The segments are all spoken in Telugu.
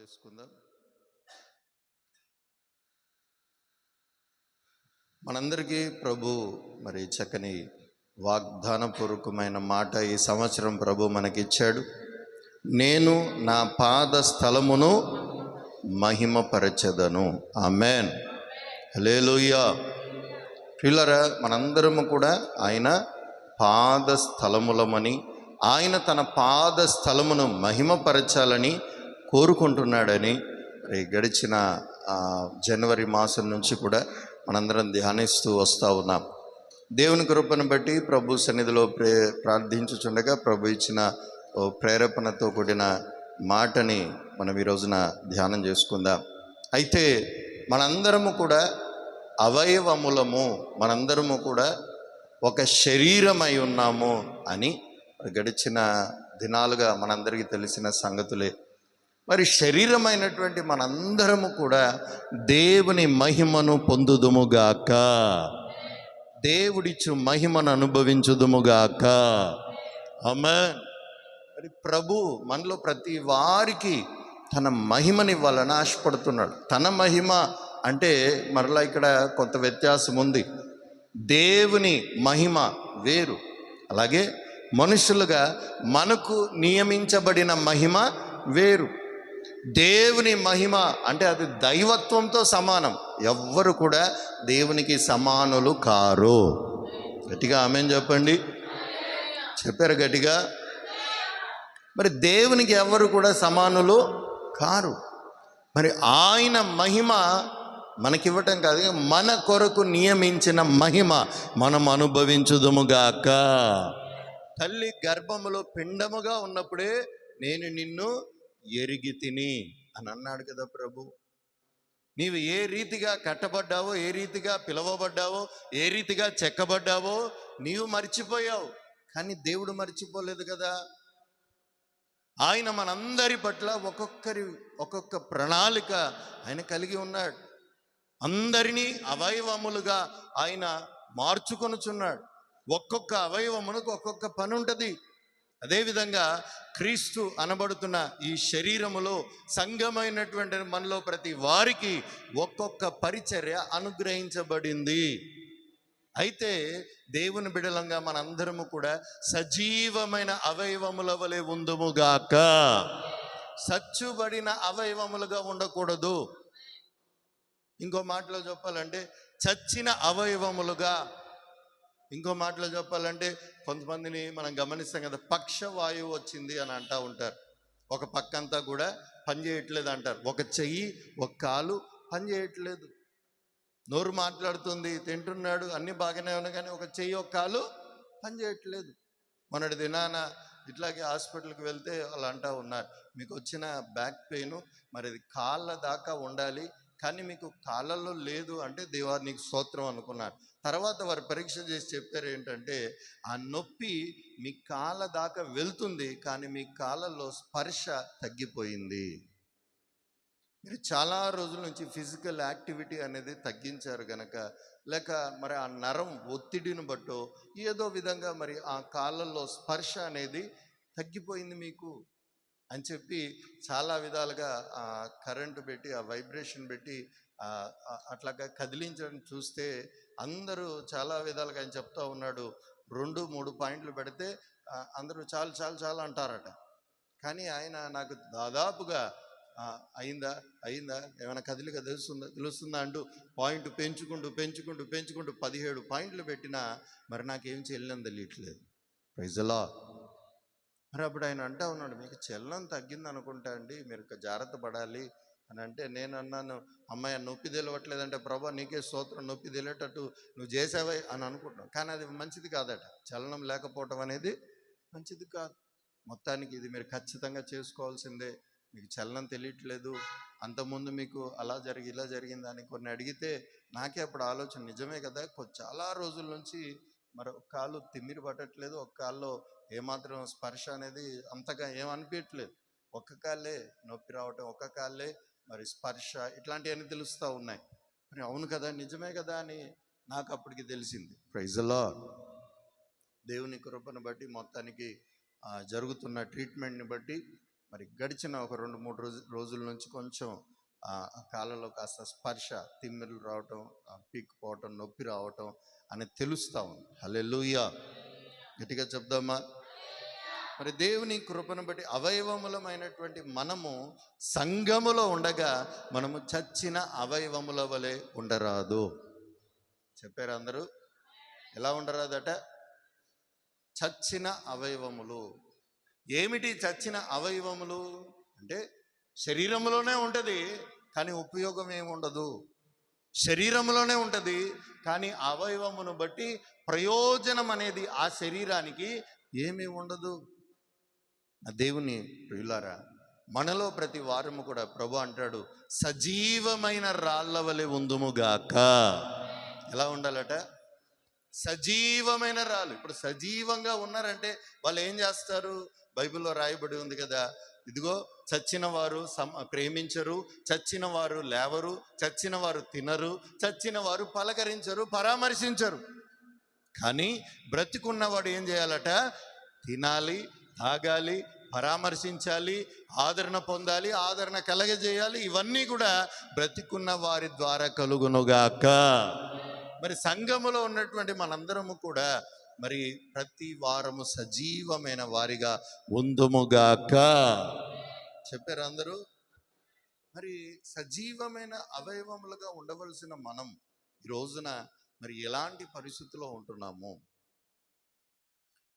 చేసుకుందాం. మనందరికీ ప్రభు మరి చక్కని వాగ్దానపూర్వకమైన మాట ఈ సంవత్సరం ప్రభు మనకిచ్చాడు. నేను నా పాద స్థలమును మహిమపరచెదను. ఆమేన్, హల్లెలూయా. ప్రియులారా, మనందరము కూడా ఆయన పాద స్థలములమని, ఆయన తన పాద స్థలమును మహిమపరచాలని కోరుకుంటున్నాడని మరి గడిచిన జనవరి మాసం నుంచి కూడా మనందరం ధ్యానిస్తూ వస్తూ ఉన్నాం. దేవుని కృపను బట్టి ప్రభు సన్నిధిలో ప్రార్థించుచుండగా ప్రభు ఇచ్చిన ప్రేరేపణతో కూడిన మాటని మనం ఈ రోజున ధ్యానం చేసుకుందాం. అయితే మనందరము కూడా అవయవములము, మనందరము కూడా ఒక శరీరమై ఉన్నాము అని గడిచిన దినాలుగా మనందరికీ తెలిసిన సంగతులే. మరి శరీరమైనటువంటి మనందరము కూడా దేవుని మహిమను పొందుదుముగాక, దేవుడిచ్చు మహిమను అనుభవించుదుముగాక. ఆమేన్. మరి ప్రభు మనలో ప్రతి వారికి తన మహిమనివ్వాలని ఆశపడుతున్నాడు. తన మహిమ అంటే మరలా ఇక్కడ కొంత వ్యత్యాసం ఉంది. దేవుని మహిమ వేరు, అలాగే మనుషులుగా మనకు నియమించబడిన మహిమ వేరు. దేవుని మహిమ అంటే అది దైవత్వంతో సమానం. ఎవ్వరు కూడా దేవునికి సమానులు కారు. గట్టిగా ఆమేన్ చెప్పండి. చెప్పారు గట్టిగా. మరి దేవునికి ఎవరు కూడా సమానులు కారు. మరి ఆయన మహిమ మనకివ్వటం కాదు, మన కొరకు నియమించిన మహిమ మనం అనుభవించుదుముగాక. తల్లి గర్భములో పిండముగా ఉన్నప్పుడే నేను నిన్ను ఎరిగి తిని అని అన్నాడు కదా ప్రభు. నీవు ఏ రీతిగా కట్టబడ్డావో, ఏ రీతిగా పిలవబడ్డావో, ఏ రీతిగా చెక్కబడ్డావో నీవు మర్చిపోయావు, కానీ దేవుడు మర్చిపోలేదు కదా. ఆయన మనందరి పట్ల ఒక్కొక్క ప్రణాళిక ఆయన కలిగి ఉన్నాడు. అందరినీ అవయవములుగా ఆయన మార్చుకొనుచున్నాడు. ఒక్కొక్క అవయవమునకు ఒక్కొక్క పని ఉంటుంది. అదేవిధంగా క్రీస్తు అనబడుతున్న ఈ శరీరములో సంఘమైనటువంటి మనలో ప్రతి వారికి ఒక్కొక్క పరిచర్య అనుగ్రహించబడింది. అయితే దేవుని బిడలంగా మనందరము కూడా సజీవమైన అవయవముల వలె ఉందుముగాక. సచ్చుబడిన అవయవములుగా ఉండకూడదు. ఇంకో మాటలో చెప్పాలంటే చచ్చిన అవయవములుగా. ఇంకో మాటలో చెప్పాలంటే కొంతమందిని మనం గమనిస్తాం కదా, పక్షవాయువు వచ్చింది అని అంటూ ఉంటారు. ఒక పక్కంతా కూడా పనిచేయట్లేదు అంటారు. ఒక చెయ్యి, ఒక కాలు పనిచేయట్లేదు. నోరు మాట్లాడుతుంది, తింటున్నాడు, అన్నీ బాగానే ఉన్నాయి, కానీ ఒక చెయ్యి ఒక కాలు పనిచేయట్లేదు. మొన్నటి దినాన ఇట్లాగే హాస్పిటల్కి వెళ్తే వాళ్ళు అంటూ ఉన్నారు, మీకు వచ్చిన బ్యాక్ పెయిన్ మరి అది కాళ్ళ దాకా ఉండాలి, కానీ మీకు కాళ్ళల్లో లేదు అంటే దేవా నీకు స్తోత్రం అనుకున్నారు. తర్వాత వారు పరీక్ష చేసి చెప్పారు ఏంటంటే, ఆ నొప్పి మీ కాళ్ళ దాకా వెళ్తుంది, కానీ మీ కాళ్ళల్లో స్పర్శ తగ్గిపోయింది. మీరు చాలా రోజుల నుంచి ఫిజికల్ యాక్టివిటీ అనేది తగ్గించారు కనుక, లేక మరి ఆ నరం ఒత్తిడిని బట్టో ఏదో విధంగా మరి ఆ కాళ్ళల్లో స్పర్శ అనేది తగ్గిపోయింది మీకు అని చెప్పి చాలా విధాలుగా కరెంటు పెట్టి, ఆ వైబ్రేషన్ పెట్టి అట్లాగా కదిలించడం చూస్తే అందరూ చాలా విధాలుగా ఆయన చెప్తా ఉన్నాడు. 2-3 పాయింట్లు పెడితే అందరూ చాలు చాలు చాలు అంటారట. కానీ ఆయన నాకు దాదాపుగా అయిందా ఏమైనా కదిలిక తెలుస్తుందా అంటూ పాయింట్ పెంచుకుంటూ 17 పాయింట్లు పెట్టినా మరి నాకేం చెల్లని తెలియట్లేదు. Praise the Lord. మరి అప్పుడు ఆయన అంటా ఉన్నాడు, మీకు చెల్లం తగ్గింది అనుకుంటా అండి, మీరు జాగ్రత్త పడాలి అని అంటే, నేను అన్నాను, అమ్మాయి నొప్పి తెలియట్లేదంటే, ప్రభా నీకే స్తోత్రం, నొప్పి తెలియటట్టు నువ్వు చేసావే అని అనుకుంటున్నావు. కానీ అది మంచిది కాదట. చలనం లేకపోవటం అనేది మంచిది కాదు. మొత్తానికి ఇది మీరు ఖచ్చితంగా చేసుకోవాల్సిందే. మీకు చలనం తెలియట్లేదు, అంతకుముందు మీకు అలా ఇలా జరిగింది అని కొన్ని అడిగితే నాకే అప్పుడు ఆలోచన, నిజమే కదా, చాలా రోజుల నుంచి మరి ఒక కాళ్ళు తిమ్మిరి పట్టట్లేదు, ఒక కాల్లో ఏమాత్రం స్పర్శ అనేది అంతగా ఏమనిపించట్లేదు, ఒక్క కాళ్ళే నొప్పి రావటం, ఒక్క కాళ్ళే మరి స్పర్శ, ఇట్లాంటివన్నీ తెలుస్తూ ఉన్నాయి. మరి అవును కదా, నిజమే కదా అని నాకు అప్పటికి తెలిసింది. Praise the Lord. దేవుని కృపను బట్టి మొత్తానికి జరుగుతున్న ట్రీట్మెంట్ని బట్టి మరి గడిచిన ఒక 2-3 రోజుల నుంచి కొంచెం కాళ్ళలో కాస్త స్పర్శ, తిమ్మిర్లు రావటం, పీక్కుపోవటం, నొప్పి రావటం అని తెలుస్తూ ఉంది. హల్లెలూయా, గట్టిగా చెప్దామా? మరి దేవుని కృపను బట్టి అవయవములమైనటువంటి మనము సంఘములో ఉండగా మనము చచ్చిన అవయవముల వలె ఉండరాదు. చెప్పారు అందరూ? ఎలా ఉండరాదట? చచ్చిన అవయవములు. ఏమిటి చచ్చిన అవయవములు అంటే, శరీరంలోనే ఉంటుంది కానీ ఉపయోగం ఏముండదు. శరీరంలోనే ఉంటుంది కానీ అవయవమును బట్టి ప్రయోజనం అనేది ఆ శరీరానికి ఏమీ ఉండదు. దేవుని ప్రియులారా, మనలో ప్రతి వారము కూడా ప్రభు అంటాడు, సజీవమైన రాళ్ళ వలె ఉందుముగాక. ఎలా ఉండాలట? సజీవమైన రాళ్ళు. ఇప్పుడు సజీవంగా ఉన్నారంటే వాళ్ళు ఏం చేస్తారు? బైబిల్లో రాయబడి ఉంది కదా, ఇదిగో చచ్చిన వారు ప్రేమించరు, చచ్చిన వారు లేవరు, చచ్చిన వారు తినరు, చచ్చిన వారు పలకరించరు, పరామర్శించరు. కానీ బ్రతికున్నవాడు ఏం చేయాలట? తినాలి, తాగాలి, పరామర్శించాలి, ఆదరణ పొందాలి, ఆదరణ కలగజేయాలి. ఇవన్నీ కూడా బ్రతికున్న వారి ద్వారా కలుగునుగాక. మరి సంఘములో ఉన్నటువంటి మనందరము కూడా మరి ప్రతి వారము సజీవమైన వారిగా ఉందుముగాక. చెప్పారు అందరూ? మరి సజీవమైన అవయవములుగా ఉండవలసిన మనం ఈ రోజున మరి ఎలాంటి పరిస్థితుల్లో ఉంటున్నాము?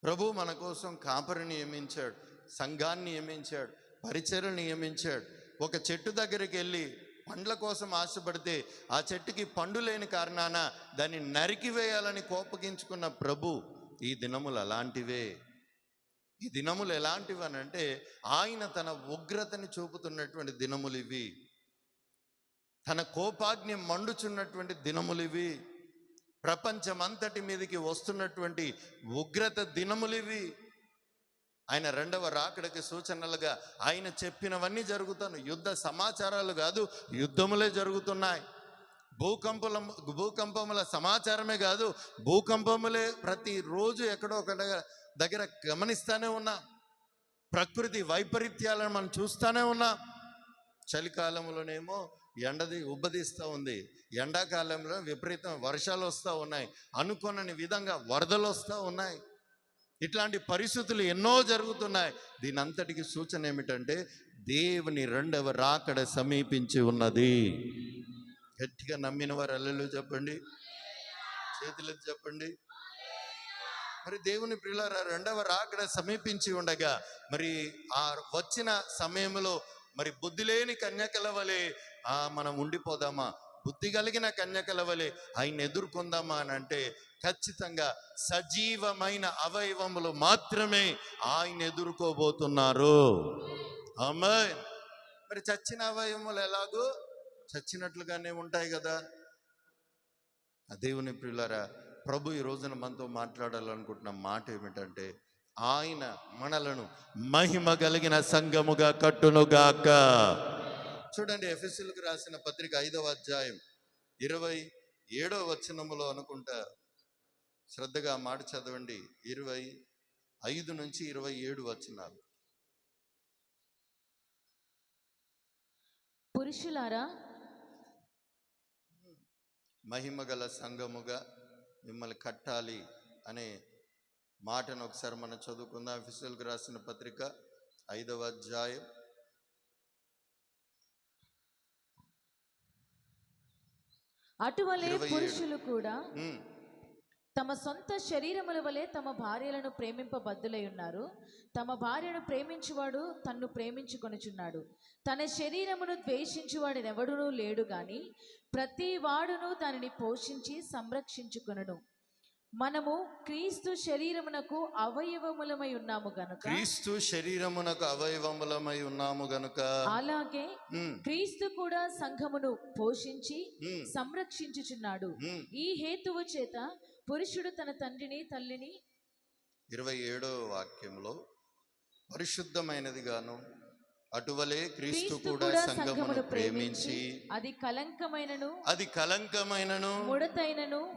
ప్రభు మన కోసం కాపరిని నియమించాడు, సంఘాన్ని నియమించాడు, పరిచర్యను నియమించాడు. ఒక చెట్టు దగ్గరికి వెళ్ళి పండ్ల కోసం ఆశపడితే ఆ చెట్టుకి పండు లేని కారణాన దాన్ని నరికివేయాలని కోపగించుకున్న ప్రభు ఈ దినములు అలాంటివే. ఈ దినములు ఎలాంటివి అని అంటే, ఆయన తన ఉగ్రతని చూపుతున్నటువంటి దినములు ఇవి. తన కోపాగ్ని మండుచున్నటువంటి దినములు ఇవి. ప్రపంచమంతటి మీదకి వస్తున్నటువంటి ఉగ్రత దినములివి. ఆయన రెండవ రాకడకి సూచనలుగా ఆయన చెప్పినవన్నీ జరుగుతాను. యుద్ధ సమాచారాలు కాదు, యుద్ధములే జరుగుతున్నాయి. భూకంపముల సమాచారమే కాదు, భూకంపములే ప్రతిరోజు ఎక్కడో ఒక దగ్గర గమనిస్తూనే ఉన్నాం. ప్రకృతి వైపరీత్యాలను మనం చూస్తూనే ఉన్నాం. చలికాలంలోనేమో ఎండది ఉబ్బదీస్తూ ఉంది, ఎండాకాలంలో విపరీతం వర్షాలు వస్తూ ఉన్నాయి, అనుకోనని విధంగా వరదలు వస్తూ ఉన్నాయి. ఇట్లాంటి పరిస్థితులు ఎన్నో జరుగుతున్నాయి. దీని అంతటికి సూచన ఏమిటంటే, దేవుని రెండవ రాకడ సమీపించి ఉన్నది. గట్టిగా నమ్మిన వారు హల్లెలూయా చెప్పండి, చేతులెత్తి చెప్పండి. మరి దేవుని ప్రియులారా, రెండవ రాకడ సమీపించి ఉండగా మరి ఆ వచ్చిన సమయంలో మరి బుద్ధి లేని కన్యకల వలె మనం ఉండిపోదామా? బుద్ధి కలిగిన కన్యకల వలె ఆయన ఎదుర్కొందామా అని అంటే, ఖచ్చితంగా సజీవమైన అవయవములు మాత్రమే ఆయన ఎదుర్కోబోతున్నారు. ఆమేన్. మరి చచ్చిన అవయవములు ఎలాగో చచ్చినట్లుగానే ఉంటాయి కదా. దేవుని ప్రియులారా, ప్రభు ఈ రోజున మనతో మాట్లాడాలనుకుంటున్న మాట ఏమిటంటే, ఆయన మనలను మహిమ కలిగిన సంఘముగా కట్టునుగాక. చూడండి, ఎఫెసీయులకు రాసిన పత్రిక 5వ అధ్యాయం 27వ వచనములో అనుకుంటా, శ్రద్ధగా మాట చదవండి. 25 నుంచి 27 వచనాలు. పురుషులారా, మహిమ గల సంఘముగా మిమ్మల్ని కట్టాలి అనే మాటను ఒకసారి మనం చదువుకుందాం. ఎఫెసీయులకు రాసిన పత్రిక 5వ అధ్యాయం అటువలే పురుషులు కూడా తమ సొంత శరీరముల వలె తమ భార్యలను ప్రేమింపబద్దులై ఉన్నారు. తమ భార్యను ప్రేమించువాడు తన్ను ప్రేమించుకొనుచున్నాడు. తన శరీరమును ద్వేషించువాడెవడునూ లేడు గాని ప్రతి వాడును దానిని పోషించి సంరక్షించుకొనును. మనము క్రీస్తు శరీరమునకు అవయవములమై ఉన్నాము గనుక, క్రీస్తు శరీరమునకు అవయవములమై ఉన్నాము గనుక, అలాగే క్రీస్తు కూడా సంఘమును పోషించి సంరక్షించుచున్నాడు. ఈ హేతువు చేత పురుషుడు తన తండ్రిని తల్లిని. 27వ వాక్యంలో పరిశుద్ధమైనది గాను అటువలే క్రీస్తు క్రీస్తు కూడా కూడా సంఘమును ప్రేమించి అది కలంకమైనను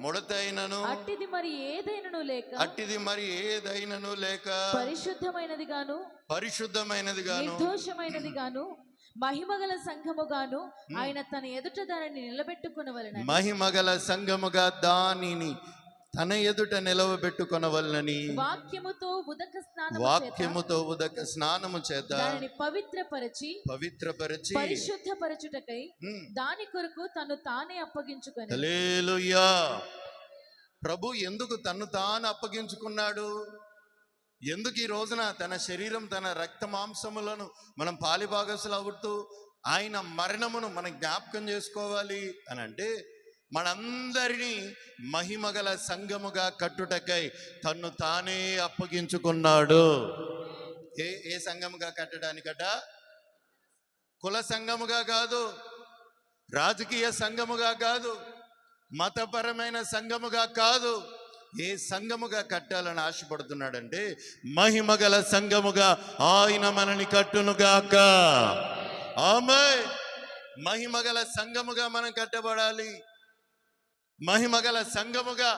ముడతైనను అట్టిది మరి ఏదైనను లేక పరిశుద్ధమైనది గాను నిర్దోషమైనది గాను మహిమగల సంఘముగాను ఆయన తన ఎదుట దానిని నిలబెట్టుకొనవలెనని మహిమగల సంఘముగా దానిని తన ఎదుట నిలవబెట్టుకొనవలెనని వాక్యముతో ఉదక స్నానము చేత దానిని పవిత్రపరచి పరిశుద్ధపరచుటకై దాని కొరకు తను తానే అప్పగించుకొని. హల్లెలూయా. ప్రభు ఎందుకు తను తాను అప్పగించుకున్నాడు? ఎందుకు ఈ రోజున తన శరీరం, తన రక్త మాంసములను మనం పాలిభాగస్సులు అవుతూ ఆయన మరణమును మనం జ్ఞాపకం చేసుకోవాలి అని అంటే, మనందరినీ మహిమగల సంఘముగా కట్టుటకై తన్ను తానే అప్పగించుకున్నాడు. ఏ సంఘముగా కట్టడానికట? కుల సంఘముగా కాదు, రాజకీయ సంఘముగా కాదు, మతపరమైన సంఘముగా కాదు. ఏ సంఘముగా కట్టాలని ఆశపడుతున్నాడంటే మహిమగల సంఘముగా ఆయన మనని కట్టునుగాక. ఆమేన్. మహిమగల సంఘముగా మనం కట్టబడాలి. మహిమగల సంఘముగా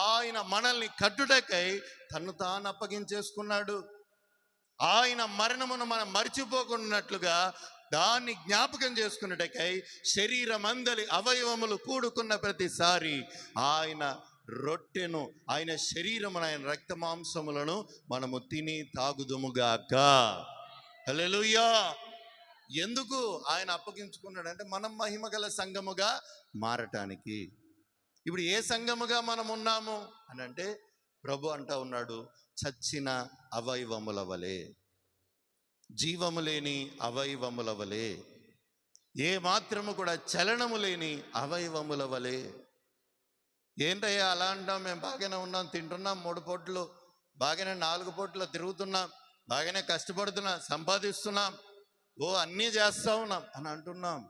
ఆయన మనల్ని కట్టుటకై తను తాను అప్పగించేసుకున్నాడు. ఆయన మరణమును మనం మర్చిపోకున్నట్లుగా దాన్ని జ్ఞాపకం చేసుకున్నటకై శరీరమందలి అవయవములు కూడుకున్న ప్రతిసారి ఆయన రొట్టెను, ఆయన శరీరమును, ఆయన రక్త మాంసములను మనము తిని తాగుదుముగాక. హల్లెలూయా. ఎందుకు ఆయన అప్పగించుకున్నాడంటే మనం మహిమగల సంఘముగా మారటానికి. ఇప్పుడు ఏ సంఘముగా మనం ఉన్నాము అని అంటే ప్రభు అంటా ఉన్నాడు, చచ్చిన అవయవముల వలె, జీవము లేని అవయవముల వలె, ఏ మాత్రము కూడా చలనము లేని అవయవముల వలె. ఏంటయ్యా అలా అంటాం? మేము బాగానే ఉన్నాం, తింటున్నాం 3 పూటలు, బాగానే 4 పూటలు తిరుగుతున్నాం, బాగానే కష్టపడుతున్నాం, సంపాదిస్తున్నాం, అన్నీ చేస్తా ఉన్నాం అని అంటున్నాం.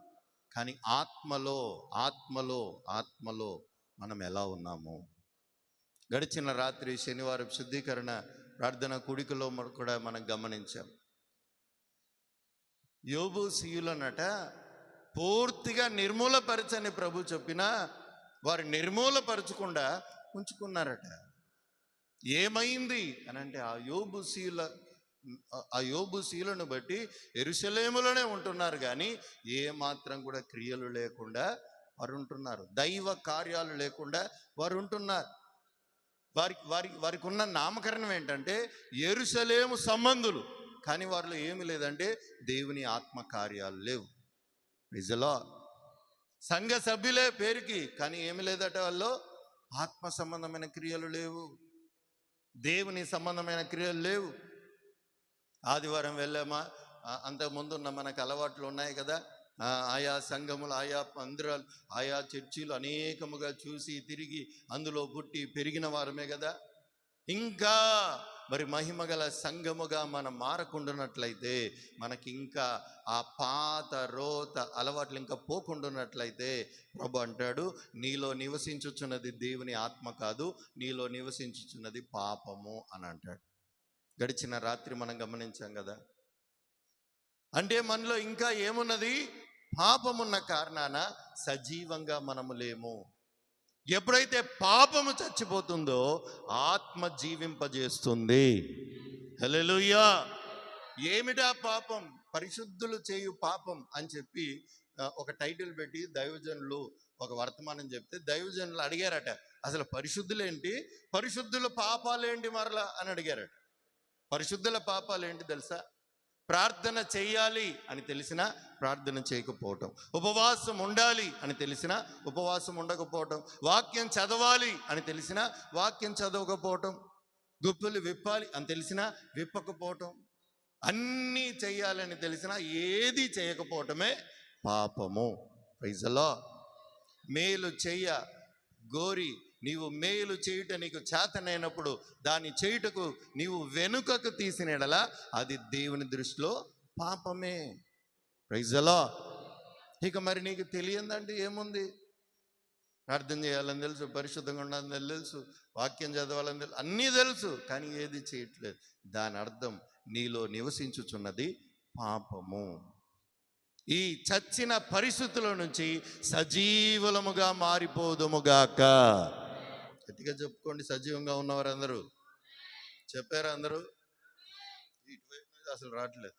కానీ ఆత్మలో ఆత్మలో ఆత్మలో మనం ఎలా ఉన్నాము? గడిచిన రాత్రి శనివారం శుద్ధీకరణ ప్రార్థన కూడికలో కూడా మనం గమనించాం. యోబు సీయులనట పూర్తిగా నిర్మూలపరచని ప్రభు చెప్పినా వారు నిర్మూలపరచకుండా ఉంచుకున్నారట. ఏమైంది అని అంటే ఆ యోబు సీలను బట్టి యెరూషలేములోనే ఉంటున్నారు, కానీ ఏ మాత్రం కూడా క్రియలు లేకుండా వారు ఉంటున్నారు, దైవ కార్యాలు లేకుండా వారు ఉంటున్నారు. వారికి ఉన్న నామకరణం ఏంటంటే యెరూషలేము సంబంధులు, కానీ వారిలో ఏమి లేదంటే దేవుని ఆత్మ కార్యాలు లేవు. నిజలో సంఘ సభ్యులే పేరుకి, కానీ ఏమి లేదట వాళ్ళు ఆత్మ సంబంధమైన క్రియలు లేవు, దేవుని సంబంధమైన క్రియలు లేవు. ఆదివారం వెళ్ళామా, అంతకుముందు ఉన్న మనకు అలవాట్లు ఉన్నాయి కదా, ఆయా సంఘములు, ఆయా మందిరాలు, ఆయా చర్చిలు అనేకముగా చూసి తిరిగి అందులో పుట్టి పెరిగిన వారమే కదా. ఇంకా మరి మహిమగల సంఘముగా మనం మారకుండానట్లయితే, మనకి ఇంకా ఆ పాత రోత అలవాట్లు ఇంకా పోకుండానట్లయితే ప్రభు అంటాడు, నీలో నివసించుచున్నది దేవుని ఆత్మ కాదు, నీలో నివసించుచున్నది పాపము అని అంటాడు. గడిచిన రాత్రి మనం గమనించాం కదా. అంటే మనలో ఇంకా ఏమున్నది? పాపమున్న కారణాన సజీవంగా మనము లేము. ఎప్పుడైతే పాపము చచ్చిపోతుందో ఆత్మ జీవింపజేస్తుంది. హల్లెలూయా. ఏమిటా పాపం? పరిశుద్ధులు చేయు పాపం అని చెప్పి ఒక టైటిల్ పెట్టి దైవజనులు ఒక వర్తమానం చెప్తే దైవజనులు అడిగారట, అసలు పరిశుద్ధులేంటి, పరిశుద్ధుల పాపాలేంటి మరలా అని అడిగారట. పరిశుద్ధుల పాపాలేంటి తెలుసా? ప్రార్థన చేయాలి అని తెలిసినా ప్రార్థన చేయకపోవటం, ఉపవాసం ఉండాలి అని తెలిసినా ఉపవాసం ఉండకపోవటం, వాక్యం చదవాలి అని తెలిసినా వాక్యం చదవకపోవటం, గుప్పులు విప్పాలి అని తెలిసినా విప్పకపోవటం, అన్నీ చేయాలని తెలిసినా ఏది చేయకపోవటమే పాపము. Praise the Lord. మేలు చెయ్య గోరి నీవు మేలు చేయుట నీకు చేతనైనప్పుడు దాన్ని చేయుటకు నీవు వెనుకకు తీసిన యెడల అది దేవుని దృష్టిలో పాపమే. Praise the Lord. ఇక మరి నీకు తెలియదంటే ఏముంది? ప్రార్థన చేయాలని తెలుసు, పరిశుద్ధంగా ఉండాలని తెలుసు, వాక్యం చదవాలని తెలుసు, అన్నీ తెలుసు, కానీ ఏది చేయట్లేదు. దాని అర్థం నీలో నివసించుచున్నది పాపము. ఈ చచ్చిన పరిస్థితుల నుంచి సజీవులముగా మారిపోదుముగాక. గట్టిగా చెప్పుకోండి, సజీవంగా ఉన్నవారు అందరూ చెప్పారు. అందరూ ఇటువైపు నుంచి అసలు రావట్లేదు.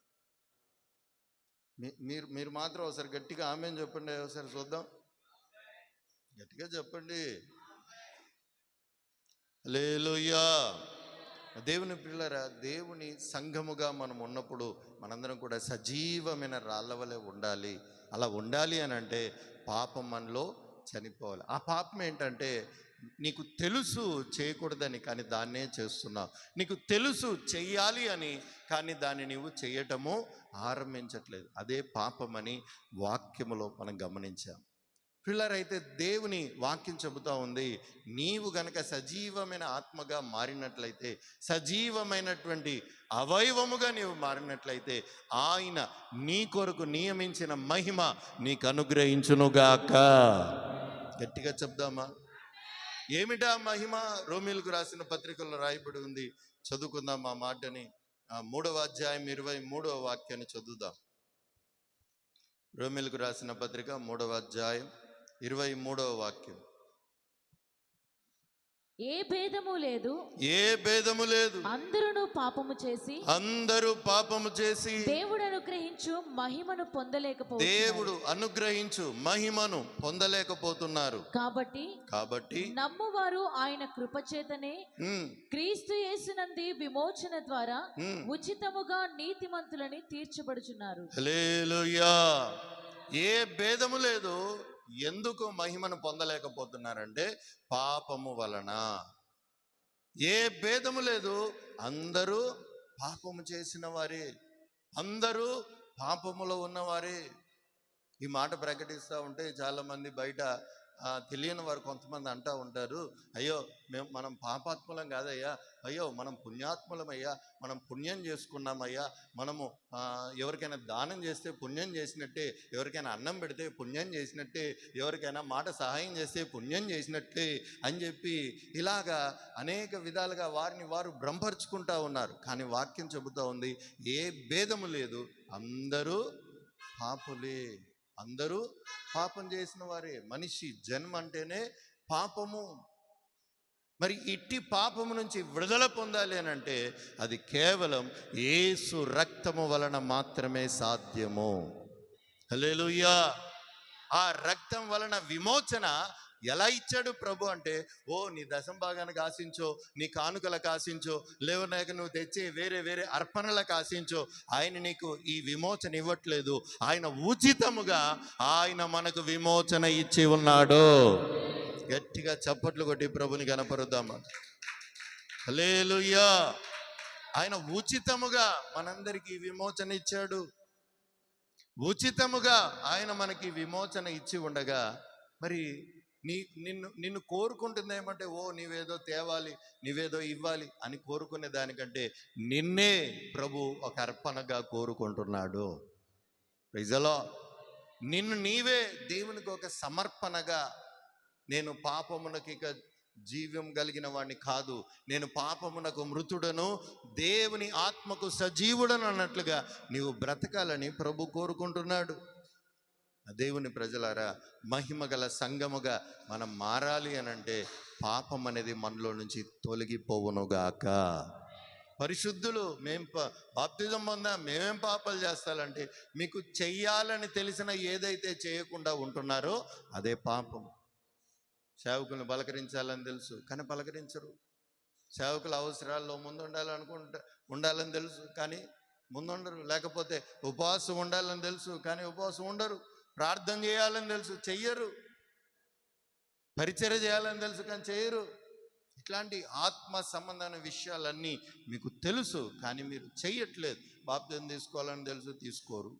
మీరు మీరు మాత్రం ఒకసారి గట్టిగా ఆమేన్ చెప్పండి. ఒకసారి చూద్దాం, గట్టిగా చెప్పండి. హల్లెలూయా. దేవుని పిల్లరా, దేవుని సంఘముగా మనం ఉన్నప్పుడు మనందరం కూడా సజీవమైన రాళ్ళ వలె ఉండాలి. అలా ఉండాలి అని అంటే పాపం మనలో చనిపోవాలి. ఆ పాపం ఏంటంటే, నీకు తెలుసు చేయకూడదని కానీ దాన్నే చేస్తున్నావు. నీకు తెలుసు చెయ్యాలి అని కానీ దాన్ని నీవు చేయటము ఆరంభించట్లేదు. అదే పాపమని వాక్యములో మనం గమనించాం. పిల్లరైతే దేవుని వాక్యం చెబుతా ఉంది, నీవు గనక సజీవమైన ఆత్మగా మారినట్లయితే, సజీవమైనటువంటి అవయవముగా నీవు మారినట్లయితే, ఆయన నీ కొరకు నియమించిన మహిమ నీకు అనుగ్రహించునుగాక. గట్టిగా చెప్దామా? ఏమిటా మహిమ? రోమీయులకు రాసిన పత్రికల్లో రాయబడి ఉంది. చదువుకుందాం ఆ మాటని. 3వ అధ్యాయం 23వ వాక్యాన్ని చదువుదాం. రోమీయులకు రాసిన పత్రిక 3వ అధ్యాయం 23వ వాక్యం. ఏ భేదము లేదు, ఏ భేదము లేదు, అందరూ పాపము చేసి అందరూ పాపము చేసి దేవుడు అనుగ్రహించు మహిమను దేవుడు అనుగ్రహించు మహిమను పొందలేకపోతున్నారు. కాబట్టి నమ్మువారు ఆయన కృపచేతనే క్రీస్తు యేసునందు విమోచన ద్వారా ఉచితముగా నీతిమంతులని తీర్చబడుచున్నారు. హల్లెలూయా. ఏ భేదము లేదు. ఎందుకు మహిమను పొందలేకపోతున్నారంటే పాపము వలన. ఏ భేదము లేదు, అందరూ పాపము చేసిన వారే, అందరూ పాపములో ఉన్నవారే. ఈ మాట ప్రకటిస్తూ ఉంటే చాలామంది బయట తెలియని వారు కొంతమంది అంటూ ఉంటారు, అయ్యో మనం పాపాత్ములం కాదయ్యా, అయ్యో మనం పుణ్యాత్ములమయ్యా, మనం పుణ్యం చేసుకున్నామయ్యా, మనము ఎవరికైనా దానం చేస్తే పుణ్యం చేసినట్టే, ఎవరికైనా అన్నం పెడితే పుణ్యం చేసినట్టే, ఎవరికైనా మాట సహాయం చేస్తే పుణ్యం చేసినట్టే అని చెప్పి ఇలాగా అనేక విధాలుగా వారిని వారు భ్రమపరుచుకుంటూ ఉన్నారు. కానీ వాక్యం చెబుతూ ఉంది, ఏ భేదము లేదు, అందరూ పాపులే, అందరూ పాపం చేసిన వారే. మనిషి జన్మ అంటేనే పాపము. మరి ఇట్టి పాపము నుంచి విడుదల పొందాలి అని అంటే అది కేవలం యేసు రక్తము వలన మాత్రమే సాధ్యము. హల్లెలూయా. ఆ రక్తం వలన విమోచన ఎలా ఇచ్చాడు ప్రభు అంటే, నీ దశంభాగానికి ఆశించో, నీ కానుకలకు ఆశించో, లేవనాక నువ్వు తెచ్చే వేరే వేరే అర్పణలకు ఆశించో, ఆయన నీకు ఈ విమోచన ఇవ్వట్లేదు. ఆయన ఉచితముగా ఆయన మనకు విమోచన ఇచ్చి ఉన్నాడు. గట్టిగా చప్పట్లు కొట్టి ప్రభుని కనపరుద్దామా? హల్లెలూయా. ఆయన ఉచితముగా మనందరికీ విమోచన ఇచ్చాడు. ఉచితముగా ఆయన మనకి విమోచన ఇచ్చి ఉండగా మరి నిన్ను కోరుకుంటుంది ఏమంటే, నీవేదో తేవాలి, నీవేదో ఇవ్వాలి అని కోరుకునే దానికంటే నిన్నే ప్రభు ఒక అర్పణగా కోరుకుంటున్నాడు. Praise the Lord. నిన్ను నీవే దేవునికి ఒక సమర్పణగా, నేను పాపమునకి ఇక జీవం కలిగిన వాడిని కాదు, నేను పాపమునకు మృతుడను, దేవుని ఆత్మకు సజీవుడను అన్నట్లుగా నీవు బ్రతకాలని ప్రభు కోరుకుంటున్నాడు. దేవుని ప్రజలారా, మహిమ గల సంఘముగా మనం మారాలి అనంటే పాపం అనేది మనలో నుంచి తొలగిపోవునుగాక. పరిశుద్ధులు మేము బాప్తిజం పొందా, మేమేం పాపాలు చేస్తాలంటే, మీకు చెయ్యాలని తెలిసిన ఏదైతే చేయకుండా ఉంటున్నారో అదే పాపం. సేవకులను పలకరించాలని తెలుసు కానీ పలకరించరు. సేవకుల అవసరాల్లో ముందు ఉండాలని తెలుసు కానీ ముందుండరు. లేకపోతే ఉపవాసం ఉండాలని తెలుసు కానీ ఉపవాసం ఉండరు. ప్రార్థన చేయాలని తెలుసు, చెయ్యరు. పరిచర్య చేయాలని తెలుసు కానీ చేయరు. ఇట్లాంటి ఆత్మ సంబంధమైన విషయాలన్నీ మీకు తెలుసు కానీ మీరు చెయ్యట్లేదు. బాప్తిజం తీసుకోవాలని తెలుసు, తీసుకోరు,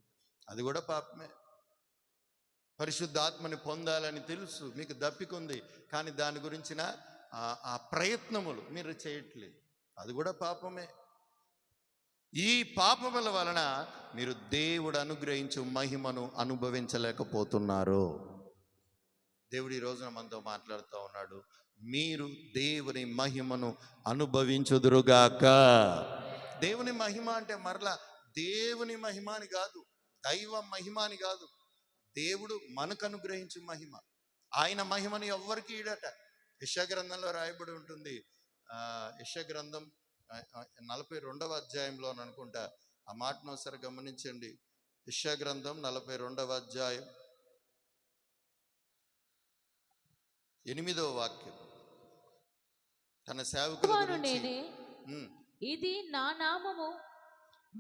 అది కూడా పాపమే. పరిశుద్ధాత్మని పొందాలని తెలుసు, మీకు దప్పికుంది కానీ దాని గురించిన ఆ ప్రయత్నములు మీరు చేయట్లేదు, అది కూడా పాపమే. ఈ పాపముల వలన మీరు దేవుడు అనుగ్రహించు మహిమను అనుభవించలేకపోతున్నారు. దేవుడు ఈ రోజున మనతో మాట్లాడుతూ ఉన్నాడు, మీరు దేవుని మహిమను అనుభవించుదురుగాక. దేవుని మహిమ అంటే మరలా దేవుని మహిమ అని కాదు, దైవ మహిమ అని కాదు, దేవుడు మనకు అనుగ్రహించే మహిమ. ఆయన మహిమని ఎవ్వరికి ఈడట. యెషయా గ్రంథంలో రాయబడి ఉంటుంది. యెషయా గ్రంథం 42వ అధ్యాయంలో అనుకుంటా, ఆ మాటను ఒకసారి గమనించండి. యెషయా గ్రంథం 42వ అధ్యాయం 8వ వాక్యం. తన సేవకుల గురించి, నేనే, ఇది నా నామము,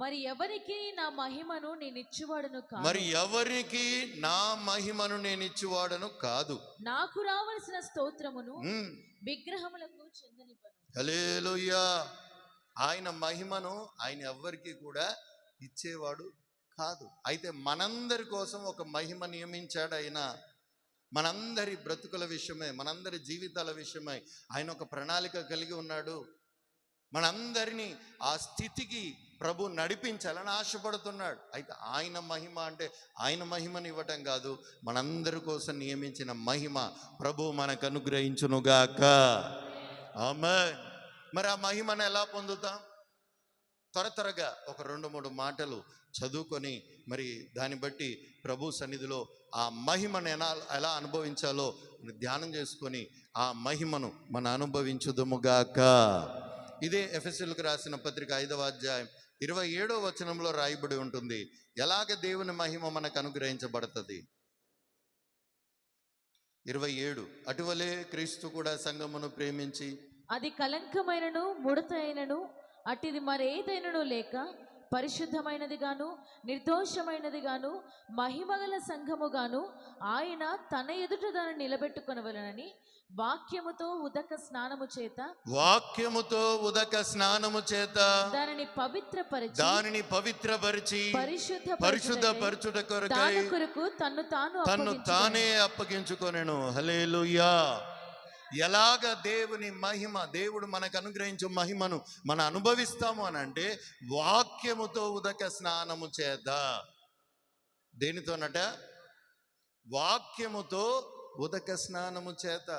మరి ఎవరికి నా మహిమను నేను ఇచ్చువాడను కాదు. మరి ఎవరికి నా మహిమను నేను ఇచ్చువాడను కాదు. నాకు రావలసిన స్తోత్రమును విగ్రహములకు చెందనివ్వను. హల్లెలూయా. ఆయన మహిమను ఆయన ఎవ్వరికి కూడా ఇచ్చేవాడు కాదు. అయితే మనందరి కోసం ఒక మహిమ నియమించాడు ఆయన. మనందరి బ్రతుకుల విషయమై, మనందరి జీవితాల విషయమై ఆయన ఒక ప్రణాళిక కలిగి ఉన్నాడు. మనందరినీ ఆ స్థితికి ప్రభు నడిపించాలని ఆశపడుతున్నాడు. అయితే ఆయన మహిమ అంటే ఆయన మహిమను ఇవ్వటం కాదు, మనందరి కోసం నియమించిన మహిమ ప్రభు మనకు అనుగ్రహించునుగాక. ఆమేన్. మరి ఆ మహిమను ఎలా పొందుతాం? త్వరగా ఒక 2-3 మాటలు చదువుకొని మరి దాన్ని బట్టి ప్రభు సన్నిధిలో ఆ మహిమను ఎలా అనుభవించాలో ధ్యానం చేసుకొని ఆ మహిమను మనం అనుభవించుదుముగాక. ఇదే ఎఫెసీయులకు రాసిన పత్రిక 5వ అధ్యాయం 27వ వచనంలో రాయబడి ఉంటుంది. ఎలాగ దేవుని మహిమ మనకు అనుగ్రహించబడుతుంది? 27, అటువలే క్రీస్తు కూడా సంఘమును ప్రేమించి అది కలంకమైనను ముడత అయినను అట్టిది మరేదైనను లేక పరిశుద్ధమైనది గాను నిర్దోషమైనది గాను మహిమగల సంఘముగాను ఆయన తన ఎదుట దాన్ని నిలబెట్టుకొనవలెనని వాక్యముతో ఉదక స్నానము చేత దానిని పవిత్రపరిచి పరిశుద్ధ కొరకు తన్ను తానే అప్పగించుకొనెను. హల్లెలూయా. ఎలాగ దేవుని మహిమ, దేవుడు మనకు అనుగ్రహించే మహిమను మనం అనుభవిస్తాము అని అంటే వాక్యముతో ఉదక స్నానము చేత. దేనితోనట? వాక్యముతో ఉదక స్నానము చేత.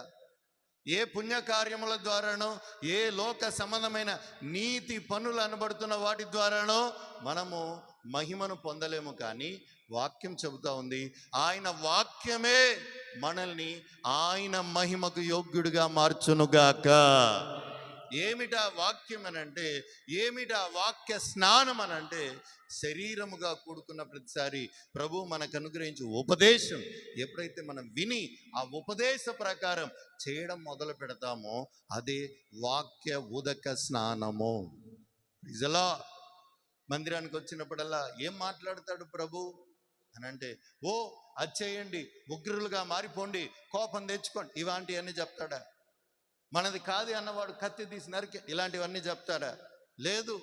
ఏ పుణ్యకార్యముల ద్వారానో, ఏ లోక సంబంధమైన నీతి పనులు అనబడుతున్న వాటి ద్వారానో మనము మహిమను పొందలేము. కానీ వాక్యం చెబుతా ఉంది, ఆయన వాక్యమే మనల్ని ఆయన మహిమకు యోగ్యుడిగా మార్చునుగాక. ఏమిటా వాక్యం అనంటే, ఏమిటా వాక్య స్నానం అనంటే, శరీరముగా కూడుకున్న ప్రతిసారి ప్రభు మనకు అనుగ్రహించే ఉపదేశం ఎప్పుడైతే మనం విని ఆ ఉపదేశ ప్రకారం చేయడం మొదలు పెడతామో అదే వాక్య ఉదక స్నానము. ఇజలా మందిరానికి వచ్చినప్పుడల్లా ఏం మాట్లాడతాడు ప్రభు అని అంటే, ఓ అది చేయండి, ఉగ్రులుగా మారిపోండి, కోపం తెచ్చుకోండి, ఇలాంటివన్నీ చెప్తాడా? మనది కాదు అన్నవాడు కత్తి తీసి నరికి ఇలాంటివన్నీ చెప్తాడా? లేదు.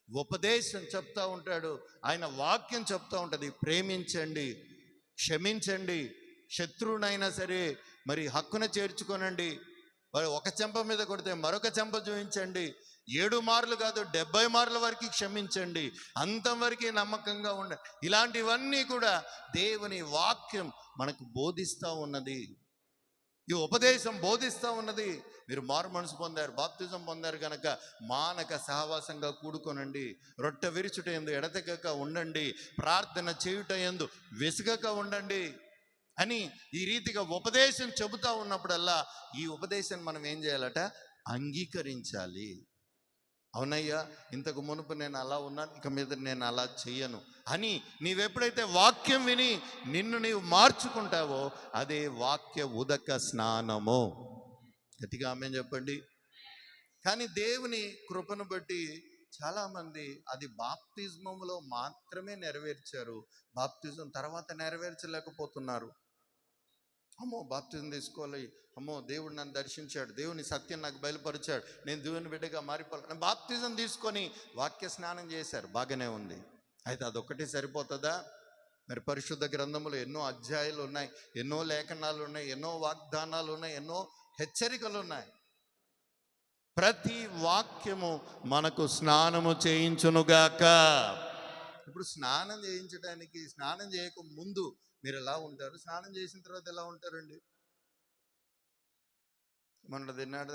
ఉపదేశం చెప్తా ఉంటాడు, ఆయన వాక్యం చెప్తా ఉంటుంది. ప్రేమించండి, క్షమించండి, శత్రువునైనా సరే మరి హక్కున చేర్చుకోనండి, ఒక చెంప మీద కొడితే మరొక చెంప చూపించండి, 7 మార్లు కాదు 70 మార్ల వరకు క్షమించండి, అంతవరకు నమ్మకంగా ఉండండి. ఇలాంటివన్నీ కూడా దేవుని వాక్యం మనకు బోధిస్తూ ఉన్నది. ఈ ఉపదేశం బోధిస్తూ ఉన్నది. మీరు మారు మనసు పొందారు, బాప్తిజం పొందారు కనుక మానక సహవాసంగా కూడుకొనండి, రొట్టె విరుచుట యందు ఎడతెగక ఉండండి, ప్రార్థన చేయుట యందు వెసుగక ఉండండి అని ఈ రీతిగా ఉపదేశం చెబుతూ ఉన్నప్పుడల్లా ఈ ఉపదేశం మనం ఏం చేయాలట? అంగీకరించాలి. అవునయ్యా, ఇంతకు మునుపు నేను అలా ఉన్నాను, ఇక మీద నేను అలా చెయ్యను అని నీవెప్పుడైతే వాక్యం విని నిన్ను నీవు మార్చుకుంటావో అదే వాక్య ఉదక స్నానము. గట్టిగా ఆమేన్ చెప్పండి. కానీ దేవుని కృపను బట్టి చాలామంది అది బాప్తిజంలో మాత్రమే నెరవేర్చారు, బాప్తిజం తర్వాత నెరవేర్చలేకపోతున్నారు. అమ్మో బాప్తిజం తీసుకోవాలి, అమ్మో దేవుడు నన్ను దర్శించాడు, దేవుని సత్యం నాకు బయలుపరిచాడు, నేను దేవుని బిడ్డగా మారిపోవాలి, బాప్తిజం తీసుకొని వాక్య స్నానం చేశారు, బాగానే ఉంది. అయితే అదొక్కటి సరిపోతుందా? మరి పరిశుద్ధ గ్రంథములు ఎన్నో అధ్యాయాలు ఉన్నాయి, ఎన్నో లేఖనాలు ఉన్నాయి, ఎన్నో వాగ్దానాలు ఉన్నాయి, ఎన్నో హెచ్చరికలు ఉన్నాయి. ప్రతి వాక్యము మనకు స్నానము చేయించునుగాక. ఇప్పుడు స్నానం చేయించడానికి, స్నానం చేయక ముందు మీరు ఎలా ఉంటారు, స్నానం చేసిన తర్వాత ఎలా ఉంటారండి? మొన్న తిన్నాడు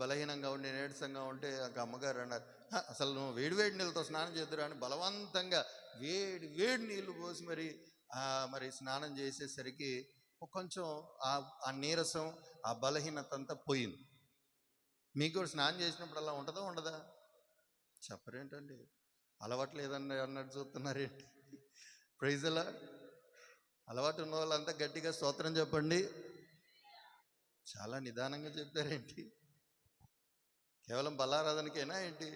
బలహీనంగా ఉండి నీరసంగా ఉంటే అమ్మగారు అన్నారు, అసలు నువ్వు వేడి వేడి నీళ్ళతో స్నానం చేద్దురా అని బలవంతంగా వేడి వేడి నీళ్ళు పోసి మరి స్నానం చేసేసరికి కొంచెం ఆ నీరసం, ఆ బలహీనత అంతా పోయింది. మీకు కూడా స్నానం చేసినప్పుడు అలా ఉంటుందా ఉండదా? చెప్పరేంటండి, అలవాటు లేదండి అన్నట్టు చూస్తున్నారేంటి? ప్రైజ్ అలా అలవాటు ఉన్న వాళ్ళంతా గట్టిగా స్తోత్రం చెప్పండి. చాలా నిదానంగా చెప్పారేంటి? కేవలం బలారాధనకేనా ఏంటి?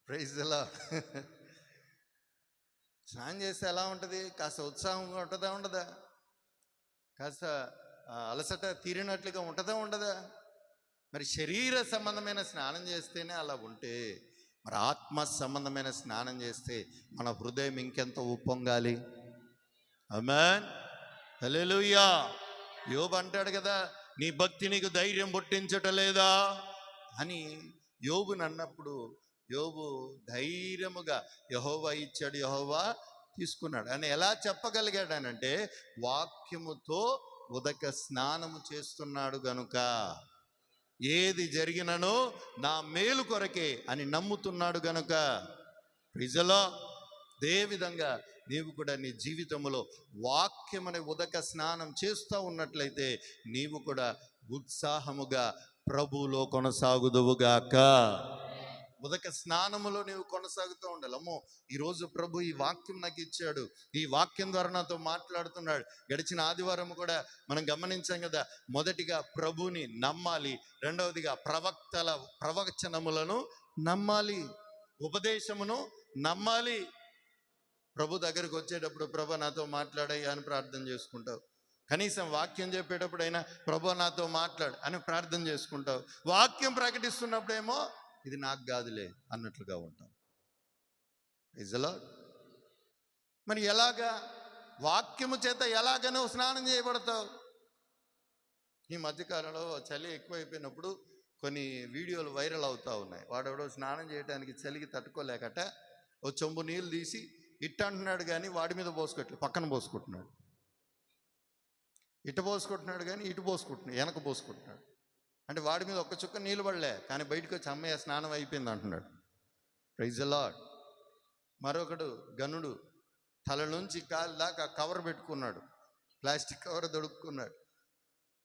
ప్రైజ్ అలా స్నానం చేస్తే ఎలా ఉంటుంది? కాస్త ఉత్సాహంగా ఉంటుందా ఉండదా? కాస్త అలసట తీరినట్లుగా ఉంటుందా ఉండదా? మరి శరీర సంబంధమైన స్నానం చేస్తేనే అలా ఉంటే, మరి ఆత్మ సంబంధమైన స్నానం చేస్తే మన హృదయం ఇంకెంత ఉప్పొంగాలి. ఆమేన్, హల్లెలూయా. యోబు అంటాడు కదా, నీ భక్తి నీకు ధైర్యం పుట్టించటలేదా అని యోబుని అన్నప్పుడు, యోబు ధైర్యముగా యెహోవా ఇచ్చాడు, యెహోవా తీసుకున్నాడు అని ఎలా చెప్పగలిగాడనంటే, వాక్యముతో ఉదక స్నానము చేస్తున్నాడు గనుక. ఏది జరిగినను నా మేలు కొరకే అని నమ్ముతున్నాడు గనుక. ప్రైజలో అదే విధంగా నీవు కూడా నీ జీవితంలో వాక్యమనే ఉదక స్నానం చేస్తూ ఉన్నట్లయితే నీవు కూడా ఉత్సాహముగా ప్రభువులో కొనసాగుదువుగాక. ఉదక స్నానములో నీవు కొనసాగుతూ ఉండాలి. అమ్మో, ఈరోజు ప్రభు ఈ వాక్యం నాకు ఇచ్చాడు, ఈ వాక్యం ద్వారా నాతో మాట్లాడుతున్నాడు. గడిచిన ఆదివారం కూడా మనం గమనించాం కదా, మొదటిగా ప్రభుని నమ్మాలి, రెండవదిగా ప్రవచనములను నమ్మాలి, ఉపదేశమును నమ్మాలి. ప్రభు దగ్గరికి వచ్చేటప్పుడు ప్రభు నాతో మాట్లాడాయి అని ప్రార్థన చేసుకుంటావు. కనీసం వాక్యం చెప్పేటప్పుడైనా ప్రభు నాతో మాట్లాడు అని ప్రార్థన చేసుకుంటావు. వాక్యం ప్రకటిస్తున్నప్పుడేమో ఇది నాకు కాదులే అన్నట్లుగా ఉంటాం. ఇజలా మరి ఎలాగా వాక్యము చేత ఎలాగనో స్నానం చేయబడతావు? ఈ మధ్యకాలంలో చలి ఎక్కువైపోయినప్పుడు కొన్ని వీడియోలు వైరల్ అవుతూ ఉన్నాయి. వాడెవడో స్నానం చేయడానికి చలికి తట్టుకోలేకట ఓ చెంబు నీళ్ళు తీసి ఇట్ట అంటున్నాడు, కానీ వాడి మీద పోసుకోవట్లేదు, పక్కన పోసుకుంటున్నాడు. ఇటు పోసుకుంటున్నాడు కానీ ఇటు పోసుకుంటున్నాడు, వెనక పోసుకుంటున్నాడు. అంటే వాడి మీద ఒక్క చుక్క నీళ్ళు పడలే, కానీ బయటకు వచ్చి అమ్మయ్య స్నానం అయిపోయింది అంటున్నాడు. Praise the Lord. మరొకడు గనుడు తల నుంచి కాలు దాకా కవర్ పెట్టుకున్నాడు, ప్లాస్టిక్ కవర్ దొడుక్కున్నాడు.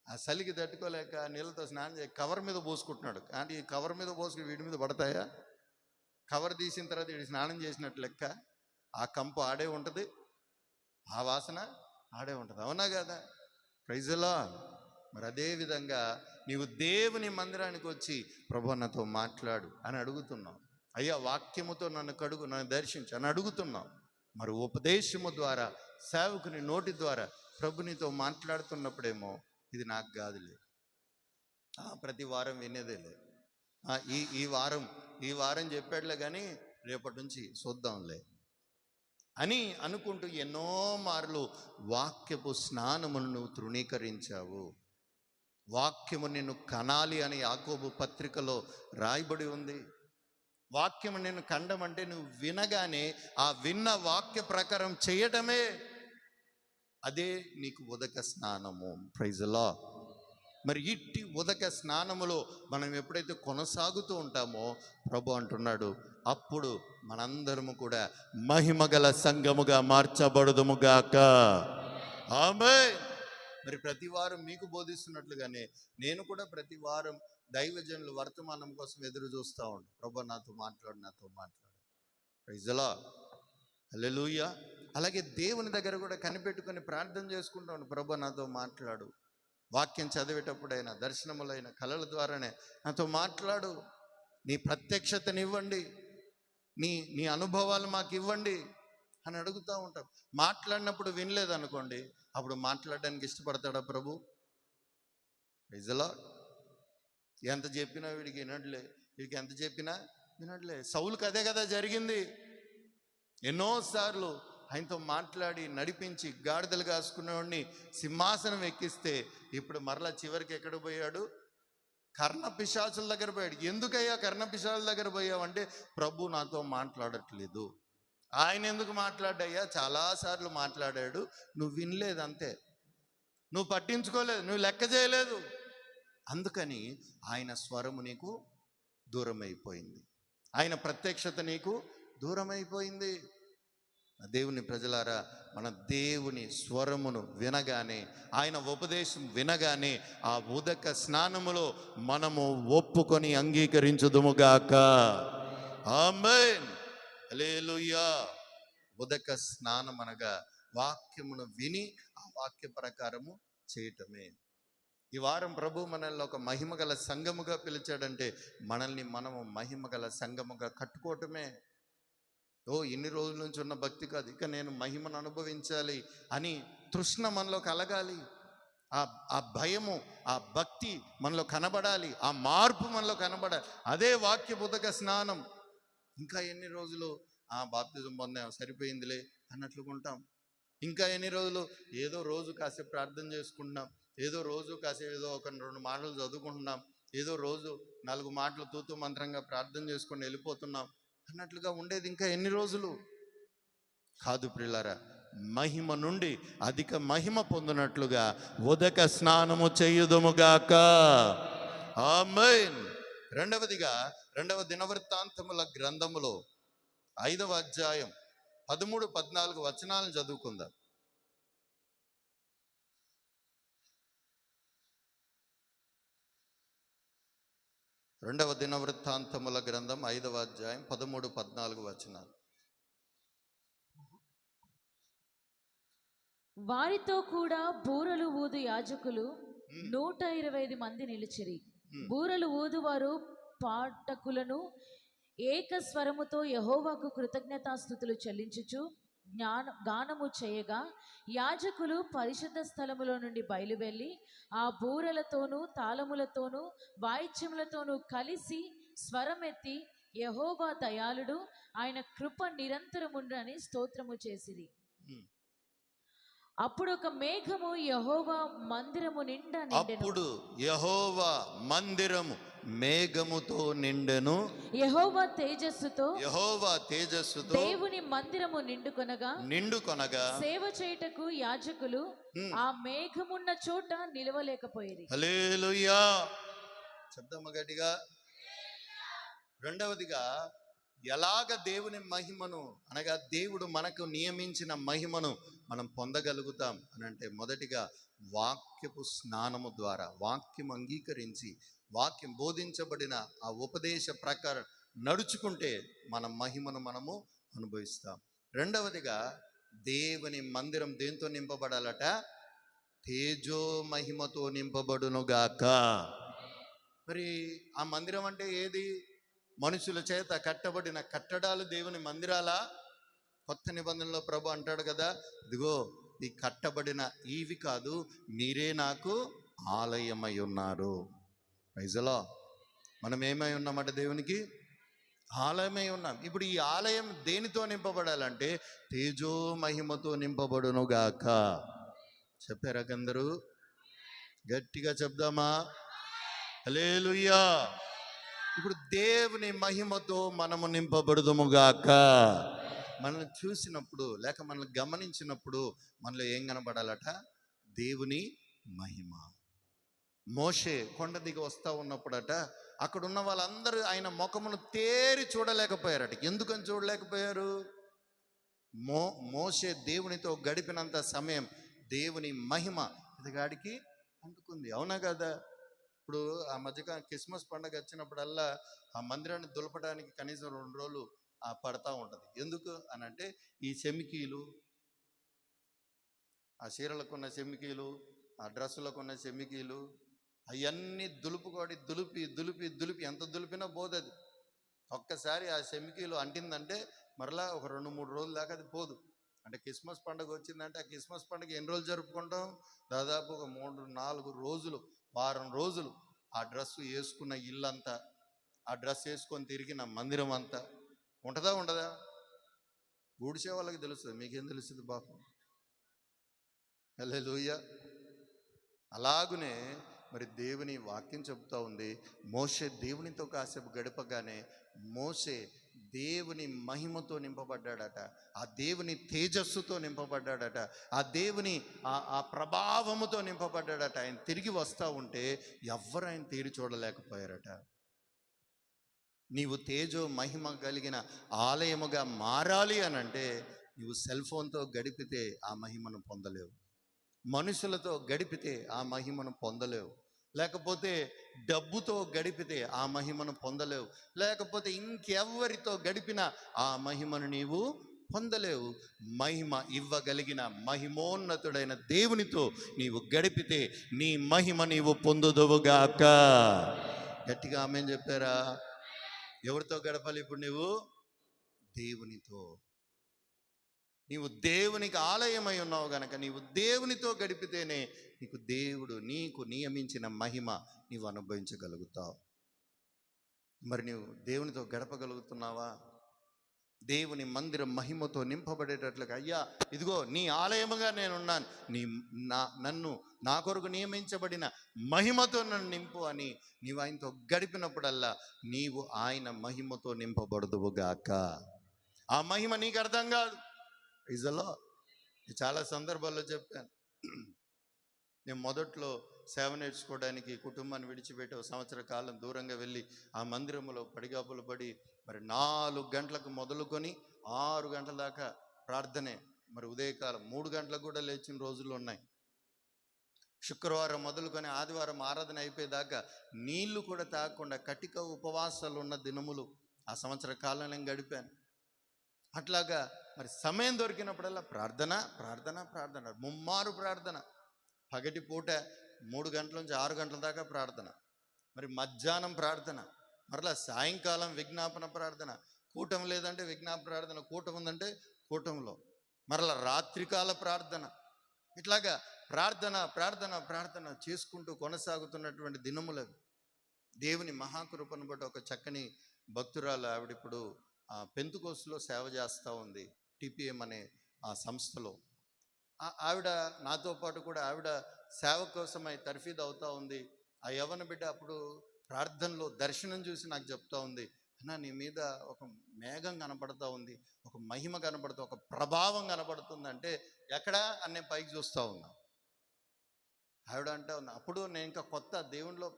ఆ చలికి తట్టుకోలేక నీళ్ళతో స్నానం చేసి కవర్ మీద పోసుకుంటున్నాడు. అంటే ఈ కవర్ మీద పోసుకుని వీడి మీద పడతాయా? కవర్ తీసిన తర్వాత వీడి స్నానం చేసినట్టు లెక్క. ఆ కంపు ఆడే ఉంటుంది, ఆ వాసన ఆడే ఉంటుంది, అవునా కదా? Praise the Lord. మరి అదే విధంగా నీవు దేవుని మందిరానికి వచ్చి ప్రభు నాతో మాట్లాడు అని అడుగుతున్నావు. అయ్యా వాక్యముతో నన్ను కడుగు, నన్ను దర్శించు అని అడుగుతున్నావు. మరి ఉపదేశము ద్వారా, సేవకుని నోటి ద్వారా ప్రభు నీతో మాట్లాడుతున్నప్పుడేమో ఇది నాకు కాదులే, ప్రతి వారం వినేదేలే, ఈ వారం చెప్పాడులే కానీ రేపటి నుంచి చూద్దాంలే అని అనుకుంటూ ఎన్నో మార్లు వాక్యపు స్నానమును నువ్వు తృణీకరించావు. వాక్యము నిన్ను కనాలి అని యాకోబు పత్రికలో రాయబడి ఉంది. వాక్యము నిన్ను కండమంటే నువ్వు వినగానే ఆ విన్న వాక్య ప్రకారం చేయటమే, అదే నీకు ఉదక స్నానము. Praise the Lord. మరి ఇట్టి ఉదక స్నానములో మనం ఎప్పుడైతే కొనసాగుతూ ఉంటామో ప్రభు అంటున్నాడు, అప్పుడు మనందరము కూడా మహిమగల సంఘముగా మార్చబడుదుముగాక. ఆమేన్. మరి ప్రతి వారం మీకు బోధిస్తున్నట్లుగానే నేను కూడా ప్రతి వారం దైవజనులు వర్తమానం కోసం ఎదురు చూస్తూ ఉంటాను. ప్రభు నాతో మాట్లాడు. ప్రైజ్ ది లార్డ్, హల్లెలూయా. అలాగే దేవుని దగ్గర కూడా కనిపెట్టుకొని ప్రార్థన చేసుకుంటా ఉంటాను, ప్రభు నాతో మాట్లాడు. వాక్యం చదివేటప్పుడైనా, దర్శనములైన కళల ద్వారానే నాతో మాట్లాడు, నీ ప్రత్యక్షతనివ్వండి, నీ అనుభవాలు మాకు ఇవ్వండి అని అడుగుతూ ఉంటాం. మాట్లాడినప్పుడు వినలేదనుకోండి, అప్పుడు మాట్లాడడానికి ఇష్టపడతాడా ప్రభు? Praise the Lord. ఎంత చెప్పినా వీడికి వినట్లే, వీడికి ఎంత చెప్పినా వినట్లే. సౌలుకి అదే కదా జరిగింది. ఎన్నోసార్లు ఆయనతో మాట్లాడి నడిపించి గాడిదలు కాసుకునేవాడిని సింహాసనం ఎక్కిస్తే ఇప్పుడు మరలా చివరికి ఎక్కడ పోయాడు? కర్ణ పిశాచుల దగ్గర పోయాడు. ఎందుకయ్యా కర్ణ పిశాచుల దగ్గర పోయావంటే, ప్రభు నాతో మాట్లాడట్లేదు. ఆయన ఎందుకు మాట్లాడ్డయ్యా? చాలాసార్లు మాట్లాడాడు, నువ్వు వినలేదు, అంతే, నువ్వు పట్టించుకోలేదు, నువ్వు లెక్క చేయలేదు, అందుకని ఆయన స్వరము నీకు దూరం అయిపోయింది. ఆయన ప్రత్యక్షత నీకు దూరం అయిపోయింది. దేవుని ప్రజలారా, మన దేవుని స్వరమును వినగానే, ఆయన ఉపదేశం వినగానే ఆ ఉదక స్నానములో మనము ఒప్పుకొని అంగీకరించుదుముగాక. ఆమేన్, హల్లెలూయా. ఉదక స్నానం అనగా వాక్యమును విని ఆ వాక్య ప్రకారము చేయటమే. ఈ వారం ప్రభు మనల్ని ఒక మహిమగల సంఘముగా పిలిచాడంటే మనల్ని మనము మహిమగల సంఘముగా కట్టుకోవటమే. ఇన్ని రోజుల నుంచి ఉన్న భక్తి కాదు, ఇక నేను మహిమను అనుభవించాలి అని తృష్ణ మనలో కలగాలి. ఆ భయము, ఆ భక్తి మనలో కనబడాలి, ఆ మార్పు మనలో కనబడాలి. అదే వాక్య ఉదక స్నానం. ఇంకా ఎన్ని రోజులు బాప్తిజం పొందాం సరిపోయిందిలే అన్నట్లుగా ఉంటాం. ఇంకా ఎన్ని రోజులు ఏదో రోజు కాసేపు ప్రార్థన చేసుకుంటున్నాం, ఏదో రోజు కాసేపు ఏదో ఒక 2 మాటలు చదువుకుంటున్నాం, ఏదో రోజు 4 మాటలు తూతూ మంత్రంగా ప్రార్థన చేసుకొని వెళ్ళిపోతున్నాం అన్నట్లుగా ఉండేది ఇంకా ఎన్ని రోజులు? కాదు ప్రియులారా, మహిమ నుండి అధిక మహిమ పొందినట్లుగా ఉదక స్నానము చేయుదుముగాక. ఆమేన్. రెండవ దినవృత్తాంతముల గ్రంథములో 5వ అధ్యాయం 13-14 వచనాలను చదువుకుందాం. రెండవ దినవృత్తాంతముల గ్రంథం 5వ అధ్యాయం 13-14 వచనాలు. వారితో కూడా బూరలు ఊదు యాజకులు 125 మంది నిలిచిరి. బూరలు ఊదువారు పాటకులను ఏక స్వరముతో యెహోవాకు కృతజ్ఞతాస్తుతులు చెల్లించుచు గానము చేయగా, యాజకులు పరిశుద్ధ స్థలములో నుండి బయలువెళ్ళి ఆ బూరలతోనూ తాళములతోనూ వాయిద్యములతోనూ కలిసి స్వరమెత్తి యెహోవా దయాళుడు, ఆయన కృప నిరంతరముండని స్తోత్రము చేసిరి. అప్పుడు ఒక మేఘము యెహోవా మందిరము నిండా నిండెను. అప్పుడు యెహోవా మందిరము మేఘముతో నిండెను. యెహోవా తేజస్సుతో దేవుని మందిరము నిండుకొనగా సేవ చేయుటకు యాజకులు ఆ మేఘమున్న చోట నిలవలేకపోయిరి. హల్లెలూయా. శబ్దము గట్టిగా. రెండవదిగా, ఎలాగ దేవుని మహిమను అనగా దేవుడు మనకు నియమించిన మహిమను మనం పొందగలుగుతాం అని అంటే, మొదటిగా వాక్యపు స్నానము ద్వారా, వాక్యం అంగీకరించి వాక్యం బోధించబడిన ఆ ఉపదేశ ప్రకారం నడుచుకుంటే మన మహిమను మనము అనుభవిస్తాం. రెండవదిగా, దేవుని మందిరం దేంతో నింపబడాలట? తేజో మహిమతో నింపబడునుగాక. మరి ఆ మందిరం అంటే ఏది? మనుషుల చేత కట్టబడిన కట్టడాలు దేవుని మందిరాలా? కొత్త నిబంధనలో ప్రభు అంటాడు కదా, ఇదిగో ఈ కట్టబడిన ఇవి కాదు, మీరే నాకు ఆలయమై ఉన్నారు. Praise the Lord. మనం ఏమై ఉన్నామంటే దేవునికి ఆలయమై ఉన్నాం. ఇప్పుడు ఈ ఆలయం దేనితో నింపబడాలంటే తేజో మహిమతో నింపబడునుగాక. చెప్పారా అందరూ? గట్టిగా చెప్దామా? హల్లెలూయా. ఇప్పుడు దేవుని మహిమతో మనము నింపబడుదుముగాక. మనల్ని చూసినప్పుడు లేక మనల్ని గమనించినప్పుడు మనలో ఏం కనబడాలట? దేవుని మహిమ. మోషే కొండ దిగి వస్తూ ఉన్నప్పుడట, అక్కడ ఉన్న వాళ్ళందరూ ఆయన ముఖమును తేరి చూడలేకపోయారట. ఎందుకని చూడలేకపోయారు? మోషే దేవునితో గడిపినంత సమయం దేవుని మహిమ ఇదిగాడికి అంటుకుంది. అవునా కదా? ఇప్పుడు ఆ మధ్యకాలం క్రిస్మస్ పండుగ వచ్చినప్పుడల్లా ఆ మందిరాన్ని దులపడానికి కనీసం 2 రోజులు పడతా ఉంటుంది. ఎందుకు అని అంటే, ఈ చెమికీలు, ఆ చీరలకున్న చెమికీలు, ఆ డ్రెస్సులకున్న చెమికీలు అవన్నీ దులిపి ఎంత దులిపినా పోదది. ఒక్కసారి ఆ చెమికీలు అంటిందంటే మరలా ఒక 2-3 రోజుల దాకా అది పోదు. అంటే క్రిస్మస్ పండుగ వచ్చిందంటే ఆ క్రిస్మస్ పండుగ ఎన్ని రోజులు జరుపుకుంటాం? దాదాపు ఒక 3-4 రోజులు, వారం రోజులు ఆ డ్రెస్సు వేసుకున్న ఇల్లంతా, ఆ డ్రెస్ వేసుకొని తిరిగిన మందిరం అంతా ఉంటుందా ఉండదా? ఊడిసే వాళ్ళకి తెలుస్తుంది, మీకేం తెలుస్తుంది పాపం. హల్లెలూయా. అలాగునే మరి దేవుని వాక్యం చెబుతూ ఉంది, మోషే దేవునితో కాసేపు గడపగానే మోషే దేవుని మహిమతో నింపబడ్డాడట, ఆ దేవుని తేజస్సుతో నింపబడ్డాడట, ఆ దేవుని ఆ ప్రభావముతో నింపబడ్డాడట. ఆయన తిరిగి వస్తూ ఉంటే ఎవ్వరు ఆయన తీరి చూడలేకపోయారట. నీవు తేజో మహిమ కలిగిన ఆలయముగా మారాలి అని అంటే నీవు సెల్ ఫోన్తో గడిపితే ఆ మహిమను పొందలేవు, మనుషులతో గడిపితే ఆ మహిమను పొందలేవు, లేకపోతే డబ్బుతో గడిపితే ఆ మహిమను పొందలేవు, లేకపోతే ఇంకెవ్వరితో గడిపిన ఆ మహిమను నీవు పొందలేవు. మహిమ ఇవ్వగలిగిన మహిమోన్నతుడైన దేవునితో నీవు గడిపితే నీ మహిమ నీవు పొందుదువుగాక. గట్టిగా ఆమేన్ చెప్పారా? ఎవరితో గడపాలి ఇప్పుడు? నీవు దేవునితో. నీవు దేవునికి ఆలయమై ఉన్నావు గనక నీవు దేవునితో గడిపితేనే నీకు దేవుడు నీకు నియమించిన మహిమ నీవు అనుభవించగలుగుతావు. మరి నీవు దేవునితో గడపగలుగుతున్నావా? దేవుని మందిరం మహిమతో నింపబడేటట్లుగా, అయ్యా ఇదిగో నీ ఆలయముగా నేనున్నాను, నన్ను నా కొరకు నియమించబడిన మహిమతో నన్ను నింపు అని నీవు ఆయనతో గడిపినప్పుడల్లా నీవు ఆయన మహిమతో నింపబడదువుగాక. ఆ మహిమ నీకు అర్థం కాదు. ఇజలో చాలా సందర్భాల్లో చెప్పాను. నేను మొదట్లో సేవ నేర్చుకోవడానికి కుటుంబాన్ని విడిచిపెట్టి ఒక సంవత్సర కాలం దూరంగా వెళ్ళి ఆ మందిరంలో పడిగాపులు పడి మరి 4 గంటలకు మొదలుకొని 6 గంటల దాకా ప్రార్థనే. మరి ఉదయకాలం 3 గంటలకు కూడా లేచిన రోజులు ఉన్నాయి. శుక్రవారం మొదలుకొని ఆదివారం ఆరాధన అయిపోయేదాకా నీళ్లు కూడా తాగకుండా కటిక ఉపవాసాలు ఉన్న దినములు ఆ సంవత్సర కాలం నేను గడిపాను. అట్లాగా మరి సమయం దొరికినప్పుడల్లా ప్రార్థన ప్రార్థన ప్రార్థన, ముమ్మారు ప్రార్థన. పగటి పూట 3 గంటల నుంచి 6 గంటల దాకా ప్రార్థన, మరి మధ్యాహ్నం ప్రార్థన, మరలా సాయంకాలం విజ్ఞాపన ప్రార్థన, కూటం లేదంటే విజ్ఞాపన ప్రార్థన, కూటం ఉందంటే కూటంలో, మరలా రాత్రికాల ప్రార్థన. ఇట్లాగా ప్రార్థన ప్రార్థన ప్రార్థన చేసుకుంటూ కొనసాగుతున్నటువంటి దినములవి. దేవుని మహాకృపను బట్టి ఒక చక్కని భక్తురాలు ఆవిడిప్పుడు పెంతుకోస్తులో సేవ చేస్తూ ఉంది, టిపిఎం అనే ఆ సంస్థలో. ఆవిడ నాతో పాటు కూడా ఆవిడ సేవ కోసమై తర్ఫీదు అవుతూ ఉంది. ఆ యవ్వన బిడ్డ అప్పుడు ప్రార్థనలో దర్శనం చూసి నాకు చెప్తా ఉంది, అన్నా నీ మీద ఒక మేఘం కనపడుతూ ఉంది, ఒక మహిమ కనపడుతూ, ఒక ప్రభావం కనపడుతుంది అంటే ఎక్కడా అని నేను పైకి చూస్తూ ఉన్నా. ఆవిడ అంటా ఉన్నా, అప్పుడు నేను ఇంకా కొత్త దేవునిలో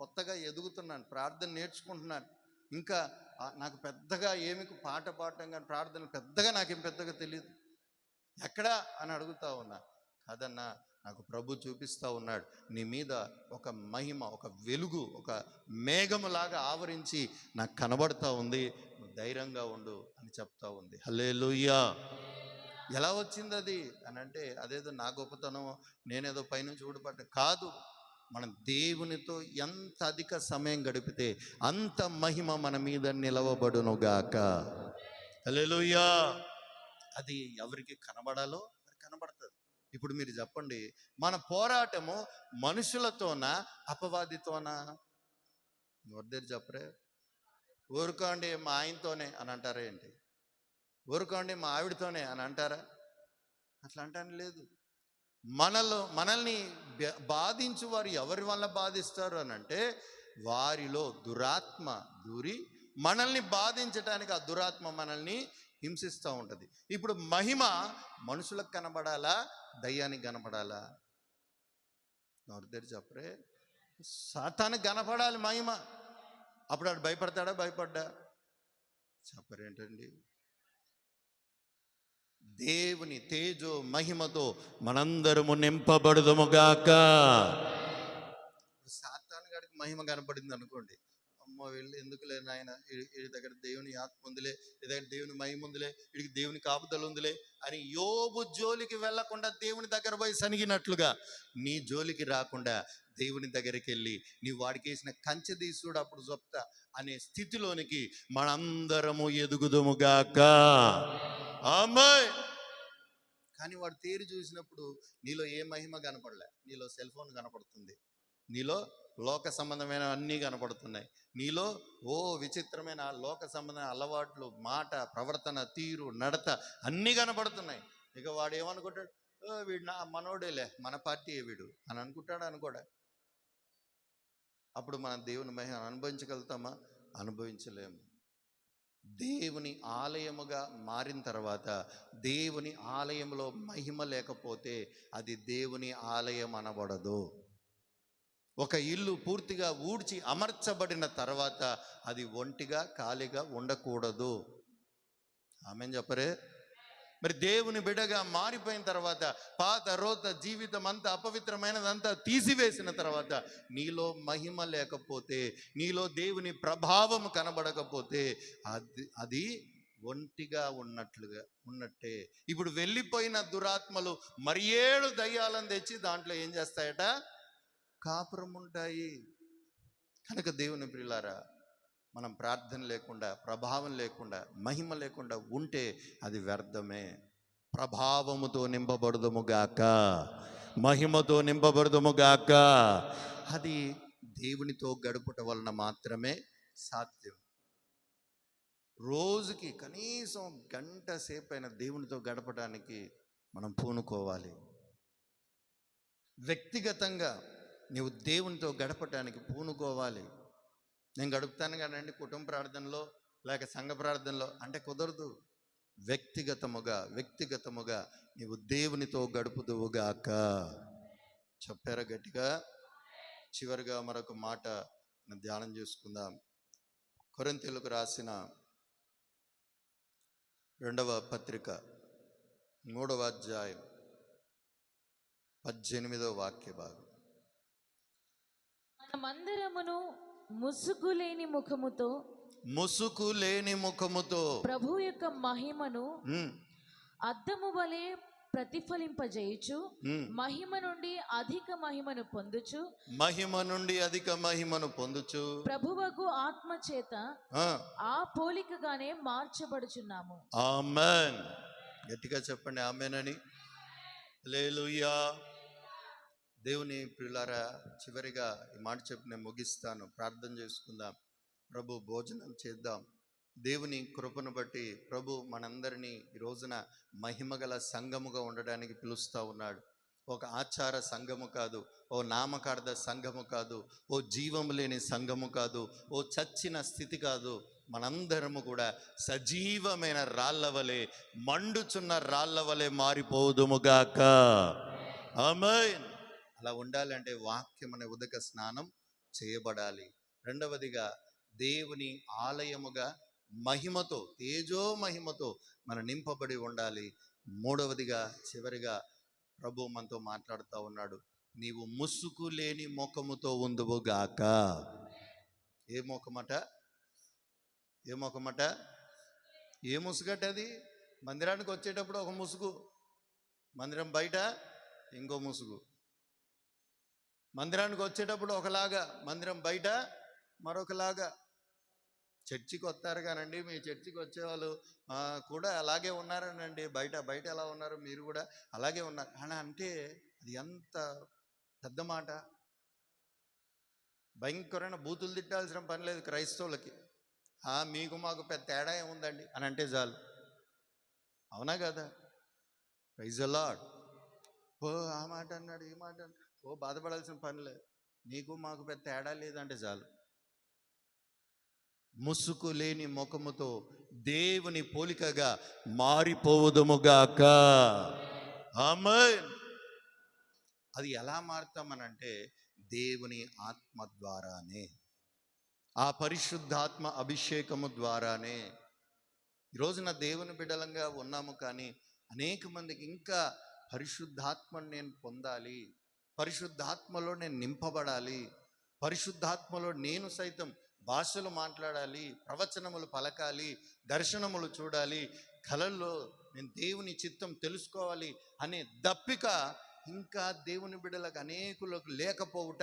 కొత్తగా ఎదుగుతున్నాను, ప్రార్థన నేర్చుకుంటున్నాను, ఇంకా నాకు పెద్దగా ఏమి పాట పాడటం కానీ ప్రార్థన పెద్దగా నాకేం పెద్దగా తెలియదు, ఎక్కడా అని అడుగుతా ఉన్నా. కాదన్నా, నాకు ప్రభు చూపిస్తూ ఉన్నాడు, నీ మీద ఒక మహిమ, ఒక వెలుగు, ఒక మేఘములాగా ఆవరించి నాకు కనబడుతూ ఉంది, నువ్వు ధైర్యంగా ఉండు అని చెప్తా ఉంది. హల్లెలూయా. ఎలా వచ్చింది అది అని అంటే అదేదో నా గొప్పతనమో నేనేదో పైనుంచి ఊడిపడ్డా కాదు. మనం దేవునితో ఎంత అధిక సమయం గడిపితే అంత మహిమ మన మీద నిలవబడునుగాక. హల్లెలూయా. అది ఎవరికి కనబడాలో మరి కనబడుతుంది. ఇప్పుడు మీరు చెప్పండి, మన పోరాటము మనుషులతోనా అపవాదితోనా? ఎవరి చెప్పరే? ఊరుకోండి మా ఆయనతోనే అని అంటారా ఏంటి? ఊరుకోండి మా ఆవిడతోనే అని అంటారా? అట్లా అంటాను లేదు. మనల్ని బాధించు వారు ఎవరి వల్ల బాధిస్తారు అని అంటే వారిలో దురాత్మ దూరి మనల్ని బాధించడానికి ఆ దురాత్మ మనల్ని హింసిస్తూ ఉంటుంది. ఇప్పుడు మహిమ మనుషులకు కనబడాలా, దయ్యానికి కనపడాలా? ఎవరి చెప్పరే? సాతానికి కనపడాలి మహిమ. అప్పుడు వాడు భయపడతాడా? భయపడ్డా? చెప్పరేంటండి? దేవుని తేజో మహిమతో మనందరము నింపబడుదుముగాక. సాతాను గాడికి మహిమ కనపడింది అనుకోండి, అమ్మో వెళ్ళి ఎందుకులే నాయన, వీడి దగ్గర దేవుని ఆత్మ ఉందిలే, వీడి దగ్గర దేవుని మహిమ ఉందిలే, వీడికి దేవుని కాపుదల ఉందిలే అని యోబు జోలికి వెళ్లకుండా దేవుని దగ్గర పోయి సనిగినట్లుగా నీ జోలికి రాకుండా దేవుని దగ్గరికి వెళ్ళి నీ వాడికి వేసిన కంచె తీసుడు అప్పుడు చెప్తా అనే స్థితిలోనికి మనందరము ఎదుగుదుముగాక. ఆమేన్. కానీ వాడు తేరి చూసినప్పుడు నీలో ఏ మహిమ కనపడలే, నీలో సెల్ ఫోన్ కనపడుతుంది, నీలో లోక సంబంధమైన అన్నీ కనపడుతున్నాయి, నీలో విచిత్రమైన లోక సంబంధమైన అలవాట్లు, మాట, ప్రవర్తన, తీరు, నడత అన్నీ కనపడుతున్నాయి. ఇక వాడు ఏమనుకుంటాడు? వీడు నా మనోడేలే, మన పార్టీయే వీడు అని అనుకుంటాడు. అనుకోడా? అప్పుడు మనం దేవుని మహిమ అనుభవించగలుగుతామా? అనుభవించలేము. దేవుని ఆలయముగా మారిన తర్వాత దేవుని ఆలయంలో మహిమ లేకపోతే అది దేవుని ఆలయం అనబడదు. ఒక ఇల్లు పూర్తిగా ఊడ్చి అమర్చబడిన తర్వాత అది ఒంటిగా ఖాళీగా ఉండకూడదు. ఆమేన్ చెప్పరే? మరి దేవుని బిడ్డగా మారిపోయిన తర్వాత పాత రోత జీవితం అంతా అపవిత్రమైనదంతా తీసివేసిన తర్వాత నీలో మహిమ లేకపోతే, నీలో దేవుని ప్రభావం కనబడకపోతే అది ఒంటిగా ఉన్నట్టే. ఇప్పుడు వెళ్ళిపోయిన దురాత్మలు మరి 7 దయ్యాలను తెచ్చి దాంట్లో ఏం చేస్తాయట? కాపురం ఉంటాయి. కనుక దేవుని ప్రియులారా, మనం ప్రార్థన లేకుండా, ప్రభావం లేకుండా, మహిమ లేకుండా ఉంటే అది వ్యర్థమే. ప్రభావముతో నింపబడదుముగాక, మహిమతో నింపబడదుముగాక. అది దేవునితో గడుపుట వలన మాత్రమే సాధ్యం. రోజుకి కనీసం గంట సేపైన దేవునితో గడపడానికి మనం పూనుకోవాలి. వ్యక్తిగతంగా నీవు దేవునితో గడపటానికి పూనుకోవాలి. నేను గడుపుతాను కానండి కుటుంబ ప్రార్థనలో లేక సంఘ ప్రార్థనలో అంటే కుదరదు. వ్యక్తిగతముగా నీవు దేవునితో గడుపుదువుగాక. చెప్పారా గట్టిగా? చివరిగా మరొక మాట ధ్యానం చేసుకుందాం. కొరింథీయులకు రాసిన 2వ పత్రిక 3వ అధ్యాయం 18వ వాక్య భాగం. మనమందరమును ముసుగు లేని ముఖముతో ప్రభు యొక్క మహిమను అద్దము వలె ప్రతిఫలింపజేయుచు మహిమ నుండి అధిక మహిమను పొందుచు ప్రభువగు ఆత్మ చేత ఆ పోలికగానే మార్చబడుచున్నాము. ఆమేన్. గట్టిగా చెప్పండి ఆమేన్ అని. హల్లెలూయా. దేవుని ప్రియులారా, చివరిగా ఈ మాట చెప్పి నేను ముగిస్తాను. ప్రార్థన చేసుకుందాం. ప్రభు భోజనం చేద్దాం. దేవుని కృపను బట్టి ప్రభు మనందరినీ ఈ రోజున మహిమగల సంఘముగా ఉండడానికి పిలుస్తూ ఉన్నాడు. ఒక ఆచార సంఘము కాదు, ఓ నామకార్థ సంఘము కాదు, ఓ జీవము లేని సంఘము కాదు, ఓ చచ్చిన స్థితి కాదు. మనందరము కూడా సజీవమైన రాళ్ల వలె, మండుచున్న రాళ్ల వలె మారిపోదుముగాక. ఆమేన్. అలా ఉండాలంటే వాక్యం అనే ఉదక స్నానం చేయబడాలి. రెండవదిగా దేవుని ఆలయముగా మహిమతో, తేజో మహిమతో మనం నింపబడి ఉండాలి. మూడవదిగా చివరిగా ప్రభు మనతో మాట్లాడుతూ ఉన్నాడు, నీవు ముసుగు లేని ముఖముతో ఉందువుగాక. ఏ ముఖమట? ఏ ముసుగట అది? మందిరానికి వచ్చేటప్పుడు ఒక ముసుగు, మందిరం బయట ఇంకో ముసుగు. మందిరానికి వచ్చేటప్పుడు ఒకలాగా, మందిరం బయట మరొకలాగా. చర్చికి వస్తారు కానండి, మీ చర్చికి వచ్చేవాళ్ళు కూడా అలాగే ఉన్నారనండి. బయట ఎలా ఉన్నారు, మీరు కూడా అలాగే ఉన్నారు అని అంటే అది ఎంత పెద్ద మాట. భయంకరమైన బూతులు తిట్టాల్సిన పని లేదు క్రైస్తవులకి. మీకు మాకు పెద్ద తేడా ఏముందండి అని అంటే చాలు. అవునా కదా? Praise the lord. ఓ ఆ మాట అన్నాడు, ఈ మాట అన్నాడు, ఓ బాధపడాల్సిన పని లేదు. నీకు మాకు పెద్ద తేడా లేదంటే చాలు. ముసుగు లేని ముఖముతో దేవుని పోలికగా మారిపోవుదుముగాక. ఆమేన్. అది ఎలా మారుతామనంటే దేవుని ఆత్మ ద్వారానే, ఆ పరిశుద్ధాత్మ అభిషేకము ద్వారానే. ఈరోజున దేవుని బిడ్డలంగా ఉన్నాము, కానీ అనేక మందికి ఇంకా పరిశుద్ధాత్మను నేను పొందాలి, పరిశుద్ధాత్మలో నేను నింపబడాలి, పరిశుద్ధాత్మలో నేను సైతం భాషలు మాట్లాడాలి, ప్రవచనములు పలకాలి, దర్శనములు చూడాలి, కలల్లో నేను దేవుని చిత్తం తెలుసుకోవాలి అనే దప్పిక ఇంకా దేవుని బిడ్డలకు అనేకులకు లేకపోవుట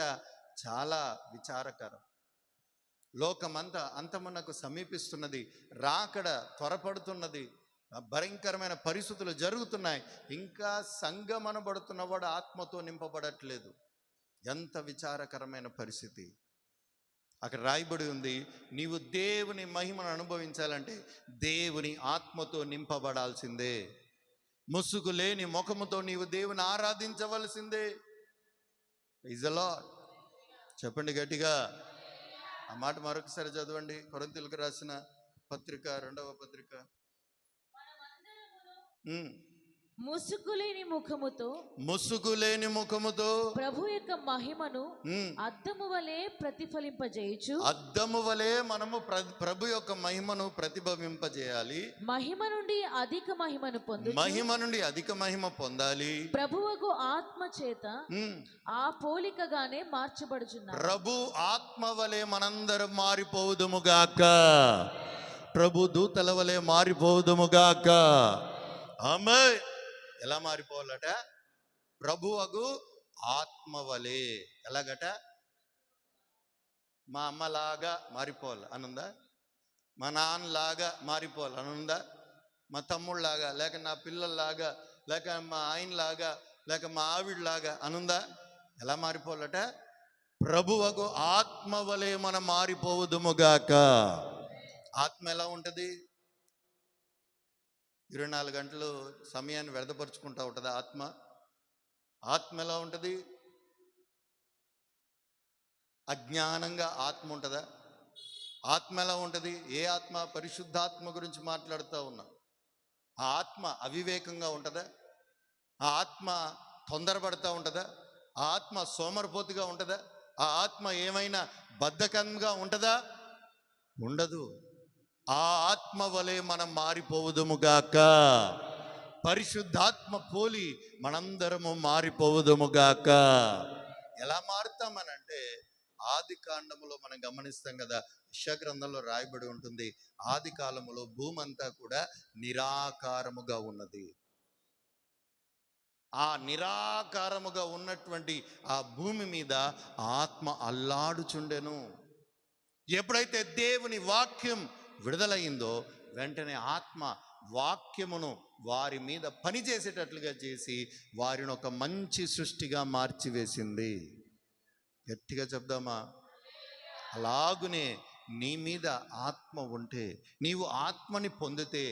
చాలా విచారకరం. లోకమంతా అంతమునకు సమీపిస్తున్నది, రాకడ త్వరపడుతున్నది, భయంకరమైన పరిస్థితులు జరుగుతున్నాయి. ఇంకా సంఘమనబడుతున్నవాడు ఆత్మతో నింపబడట్లేదు. ఎంత విచారకరమైన పరిస్థితి. అక్కడ రాయబడి ఉంది, నీవు దేవుని మహిమను అనుభవించాలంటే దేవుని ఆత్మతో నింపబడాల్సిందే. ముసుగు లేని ముఖముతో నీవు దేవుని ఆరాధించవలసిందే. Praise the lord. చెప్పండి గట్టిగా. ఆ మాట మరొకసారి చదవండి. కొరింథీయులకు రాసిన పత్రిక 2వ పత్రిక ముసుగులేని ముఖముతో ముసుగులేని ముఖముతో ప్రభు యొక్క మహిమను ఉమ్, అద్దము వలె ప్రతిఫలింపజేయుచు అద్దము వలె మనము ప్రభు యొక్క మహిమను ప్రతిబింబింపజేయాలి. మహిమ నుండి అధిక మహిమను పొందు మహిమ నుండి అధిక మహిమ పొందాలి. ప్రభువకు ఆత్మ చేత ఉమ్, ఆ పోలికగానే మార్చబడుచున్నారు. ప్రభు ఆత్మ వలె మనందరం మారిపోవుదుముగాక. ప్రభు దూతల వలె మారిపోవుదుముగాక. ఆమేన్. ఎలా మారిపోవాలట? ప్రభువగు ఆత్మ వలె. ఎలాగట? మా అమ్మలాగా మారిపోవాలి అనుందా? మా నాన్నలాగా మారిపోవాలి అనుందా? మా తమ్ముళ్ళలాగా, లేక నా పిల్లల్లాగా, లేక మా ఆయనలాగా, లేక మా ఆవిడలాగా అనుందా? ఎలా మారిపోవాలట? ప్రభువకు ఆత్మ వలె మనం మారిపోవుదుముగాక. ఆత్మ ఎలా ఉంటుంది? 24 గంటలు సమయాన్ని వ్యర్థపరుచుకుంటా ఉంటుందా ఆత్మ? ఆత్మ ఎలా ఉంటుంది? అజ్ఞానంగా ఆత్మ ఉంటుందా? ఆత్మ ఎలా ఉంటుంది? ఏ ఆత్మ? పరిశుద్ధాత్మ గురించి మాట్లాడుతూ ఉన్నా. ఆ ఆత్మ అవివేకంగా ఉంటుందా? ఆ ఆత్మ తొందరపడతా ఉంటుందా? ఆ ఆత్మ సోమరిపోతుగా ఉంటుందా? ఆ ఆత్మ ఏమైనా బద్ధకంగా ఉంటుందా? ఉండదు. ఆ ఆత్మ వలె మనం మారిపోవుదుముగాక. పరిశుద్ధాత్మ పోలి మనందరము మారిపోవుదుముగాక. ఎలా మారుతామనంటే ఆది కాండములో మనం గమనిస్తాం కదా, యెషయా గ్రంథంలో రాయబడి ఉంటుంది, ఆది కాలములో భూమి అంతా కూడా నిరాకారముగా ఉన్నది. ఆ నిరాకారముగా ఉన్నటువంటి ఆ భూమి మీద ఆత్మ అల్లాడుచుండెను. ఎప్పుడైతే దేవుని వాక్యం విడుదలయ్యిందో వెంటనే ఆత్మ వాక్యమును వారి మీద పనిచేసేటట్లుగా చేసి వారిని ఒక మంచి సృష్టిగా మార్చివేసింది. గట్టిగా చెప్దామా? అలాగునే నీ మీద ఆత్మ ఉంటే, నీవు ఆత్మని పొందితే,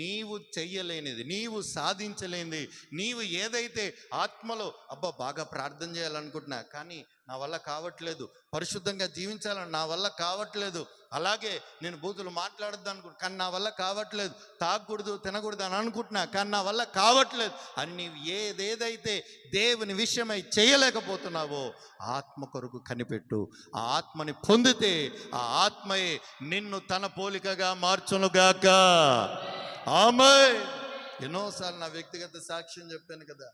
నీవు చెయ్యలేనిది, నీవు సాధించలేనిది, నీవు ఏదైతే ఆత్మలో అబ్బా బాగా ప్రార్థన చేయాలనుకుంటున్నా కానీ నా వల్ల కావట్లేదు, పరిశుద్ధంగా జీవించాలని నా వల్ల కావట్లేదు, అలాగే నేను బూతులు మాట్లాడద్దు అనుకుంటున్నా కానీ నా వల్ల కావట్లేదు, తాగకూడదు తినకూడదు అని అనుకుంటున్నా కానీ నా వల్ల కావట్లేదు అని నీవు ఏదేదైతే దేవుని విషయమై చేయలేకపోతున్నావో ఆత్మ కొరకు కనిపెట్టు. ఆ ఆత్మని పొందితే ఆ ఆత్మయే నిన్ను తన పోలికగా మార్చునుగాక. ఆమేన్. ఎన్నోసార్లు నా వ్యక్తిగత సాక్ష్యం చెప్పాను కదా,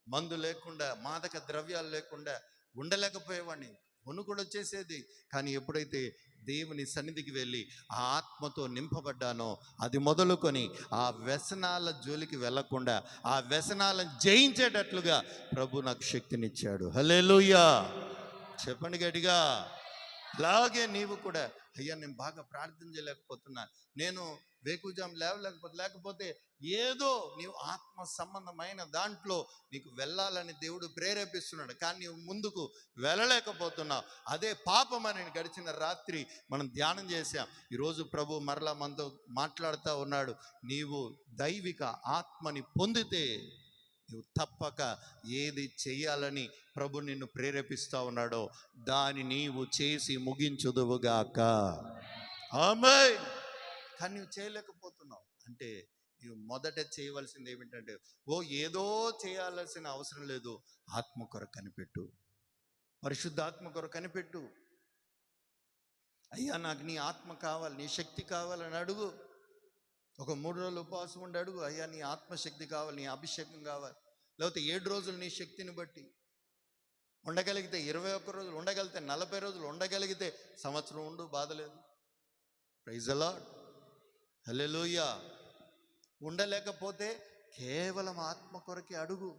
మందు లేకుండా, మాదక ద్రవ్యాలు లేకుండా ఉండలేకపోయేవాడిని, వణుకుడు వచ్చేసేది. కానీ ఎప్పుడైతే దేవుని సన్నిధికి వెళ్ళి ఆ ఆత్మతో నింపబడ్డానో అది మొదలుకొని ఆ వ్యసనాల జోలికి వెళ్ళకుండా ఆ వ్యసనాలను జయించేటట్లుగా ప్రభు నాకు శక్తినిచ్చాడు. హల్లెలూయా. చెప్పండి గట్టిగా. అలాగే నీవు కూడా, అయ్యా నేను బాగా ప్రార్థన చేయలేకపోతున్నా, నేను వేకుజాం లేకపోతే ఏదో నీవు ఆత్మ సంబంధమైన దాంట్లో నీకు వెళ్ళాలని దేవుడు ప్రేరేపిస్తున్నాడు కానీ నీవు ముందుకు వెళ్ళలేకపోతున్నావు. అదే పాపం అని గడిచిన రాత్రి మనం ధ్యానం చేశాం. ఈరోజు ప్రభు మరలా మనతో మాట్లాడుతూ ఉన్నాడు. నీవు దైవిక ఆత్మని పొందితే నువ్వు తప్పక ఏది చెయ్యాలని ప్రభు నిన్ను ప్రేరేపిస్తూ ఉన్నాడో దాన్ని నీవు చేసి ముగించుదువుగాక. ఆమేన్. కానీ నువ్వు చేయలేకపోతున్నావు అంటే నువ్వు మొదట చేయవలసింది ఏమిటంటే, ఏదో చేయాల్సిన అవసరం లేదు, ఆత్మ కొరకు కనిపెట్టు, పరిశుద్ధాత్మ కొరకు కనిపెట్టు. అయ్యా నాకు నీ ఆత్మ కావాలి, నీ శక్తి కావాలని అడుగు. ఒక 3 రోజులు ఉపవాసం ఉండి అడుగు, అయ్యా నీ ఆత్మశక్తి కావాలి, నీ అభిషేకం కావాలి. లేకపోతే 7 రోజులు నీ శక్తిని బట్టి ఉండగలిగితే 21 రోజులు ఉండగలిగితే 40 రోజులు ఉండగలిగితే సంవత్సరం ఉండు, బాధలేదు. Praise the Lord. హల్లెలూయా. ఉండలేకపోతే కేవలం ఆత్మ కొరకే అడుగు.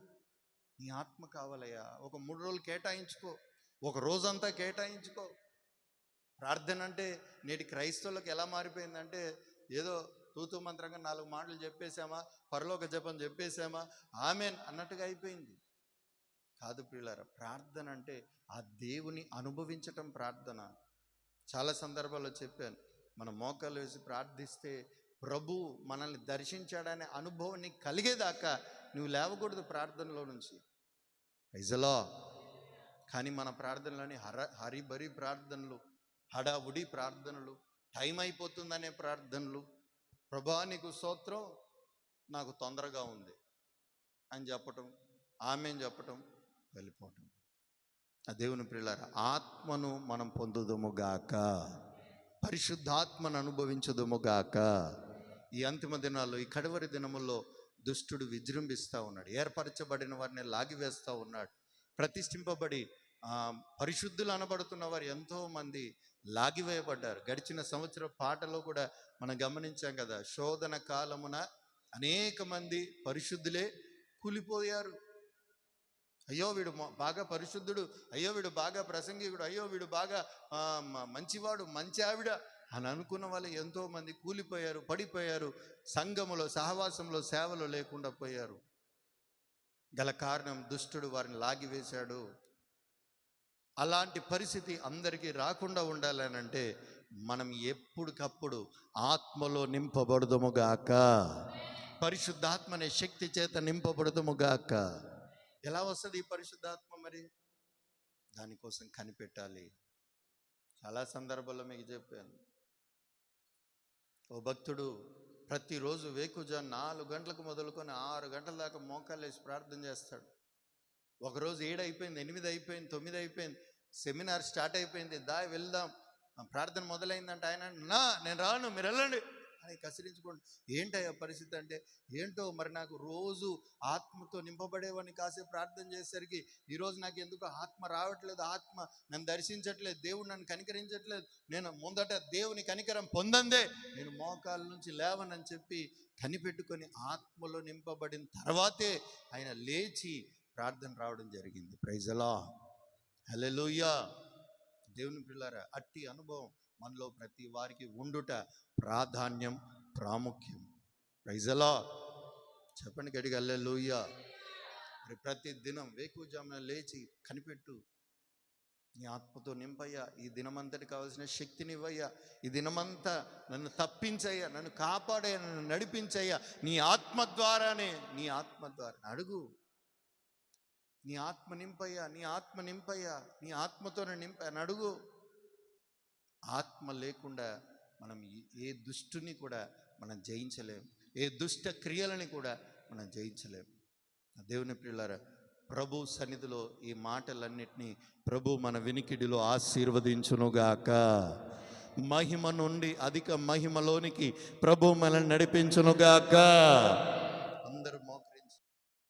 నీ ఆత్మ కావాలయ్యా, ఒక 3 రోజులు కేటాయించుకో, ఒక రోజంతా కేటాయించుకో. ప్రార్థన అంటే నేటి క్రైస్తవులకు ఎలా మారిపోయిందంటే, ఏదో తూతూ మంత్రంగా 4 మాటలు చెప్పేశామా, పరలోక జపం చెప్పేశామా, ఆమేన్ అన్నట్టుగా అయిపోయింది. కాదు ప్రియులారా, ప్రార్థన అంటే ఆ దేవుని అనుభవించటం ప్రార్థన. చాలా సందర్భాల్లో చెప్పాను, మన మోకాలు వేసి ప్రార్థిస్తే ప్రభు మనల్ని దర్శించాడనే అనుభవం నీకు కలిగేదాకా నువ్వు లేవకూడదు ప్రార్థనలో నుంచి. Praise the Lord. కానీ మన ప్రార్థనలోని హరిబరి ప్రార్థనలు, హడావుడి ప్రార్థనలు, టైం అయిపోతుందనే ప్రార్థనలు. ప్రభా నీకు స్తోత్రం, నాకు తొందరగా ఉంది, అని చెప్పటం, ఆమెన్ చెప్పటం, వెళ్ళిపోవటం. ఆ దేవుని ప్రియులారా, ఆత్మను మనం పొందుదుముగాక, పరిశుద్ధాత్మను అనుభవించుదుముగాక. ఈ అంతిమ దినాల్లో, ఈ కడవరి దినముల్లో దుష్టుడు విజృంభిస్తూ ఉన్నాడు. ఏర్పరచబడిన వారిని లాగివేస్తూ ఉన్నాడు. ప్రతిష్ఠింపబడి పరిశుద్ధులు అనబడుతున్న వారు ఎంతోమంది లాగివేయబడ్డారు. గడిచిన సంవత్సరం పాటలో కూడా మనం గమనించాం కదా, శోధన కాలమున అనేక మంది పరిశుద్ధులే కూలిపోయారు. అయ్యో వీడు బాగా పరిశుద్ధుడు, అయ్యో వీడు బాగా ప్రసంగికుడు, అయ్యో వీడు బాగా మంచివాడు, మంచి ఆవిడ అని అనుకున్న వాళ్ళు ఎంతోమంది కూలిపోయారు, పడిపోయారు. సంఘములో, సహవాసంలో, సేవలో లేకుండా పోయారు. గల కారణం దుష్టుడు వారిని లాగివేశాడు. అలాంటి పరిస్థితి అందరికీ రాకుండా ఉండాలనంటే మనం ఎప్పటికప్పుడు ఆత్మలో నింపబడుదుముగాక, పరిశుద్ధాత్మ అనే శక్తి చేత నింపబడుదుముగాక. ఎలా వస్తుంది ఈ పరిశుద్ధాత్మ? మరి దానికోసం కనిపెట్టాలి. చాలా సందర్భాల్లో మీకు చెప్పాను. ఓ భక్తుడు ప్రతిరోజు వేకుజాము 4 గంటలకు మొదలుకొని 6 గంటల దాకా మోకాళ్ళు వేసి ప్రార్థన చేస్తాడు. ఒకరోజు 7 అయిపోయింది, 8 అయిపోయింది, 9 అయిపోయింది, సెమినార్ స్టార్ట్ అయిపోయింది, వెళ్దాం, ప్రార్థన మొదలైందంటే ఆయన నేను రాను, మీరు వెళ్ళండి అని కసిరించుకోండి. ఏంటయ్యా పరిస్థితి అంటే, ఏంటో మరి నాకు రోజు ఆత్మతో నింపబడేవాడిని కాసేపు ప్రార్థన చేసేసరికి ఈరోజు నాకు ఎందుకు ఆత్మ రావట్లేదు, ఆత్మ నన్ను దర్శించట్లేదు, దేవుడు నన్ను కనికరించట్లేదు, నేను ముందట దేవుని కనికరం పొందందే నేను మోకాళ్ళ నుంచి లేవనని చెప్పి కనిపెట్టుకొని ఆత్మలో నింపబడిన తర్వాతే ఆయన లేచి ప్రార్థన రావడం జరిగింది. ప్రైజ్ ది లార్డ్, హల్లెలూయా. దేవుని ప్రియులారా, అట్టి అనుభవం మనలో ప్రతి వారికి ఉండుట ప్రాధాన్యం, ప్రాముఖ్యం. ప్రైజ్ ది లార్డ్, చెప్పండి గట్టిగా హల్లెలూయా. మరి ప్రతి దినం వేకువజామున లేచి కనిపెట్టు, నీ ఆత్మతో నింపయ్యా, ఈ దినమంతటి కావాల్సిన శక్తిని ఇవ్వయ్యా, ఈ దినమంతా నన్ను తప్పించయ్యా, నన్ను కాపాడయ్యా, నన్ను నడిపించయ్యా, నీ ఆత్మ ద్వారానే, నీ ఆత్మ ద్వారా అడుగు. నీ ఆత్మ నింపయ్యా, నీ ఆత్మ నింపయ్యా, నీ ఆత్మతోనే నింపని అడుగు. ఆత్మ లేకుండా మనం ఏ దుష్టుని కూడా మనం జయించలేం, ఏ దుష్ట క్రియలని కూడా మనం జయించలేం. దేవుని ప్రియులారా, ప్రభు సన్నిధిలో ఈ మాటలన్నిటినీ ప్రభు మన వినికిడిలో ఆశీర్వదించునుగాక. మహిమ నుండి అధిక మహిమలోనికి ప్రభు మనల్ని నడిపించునుగాక.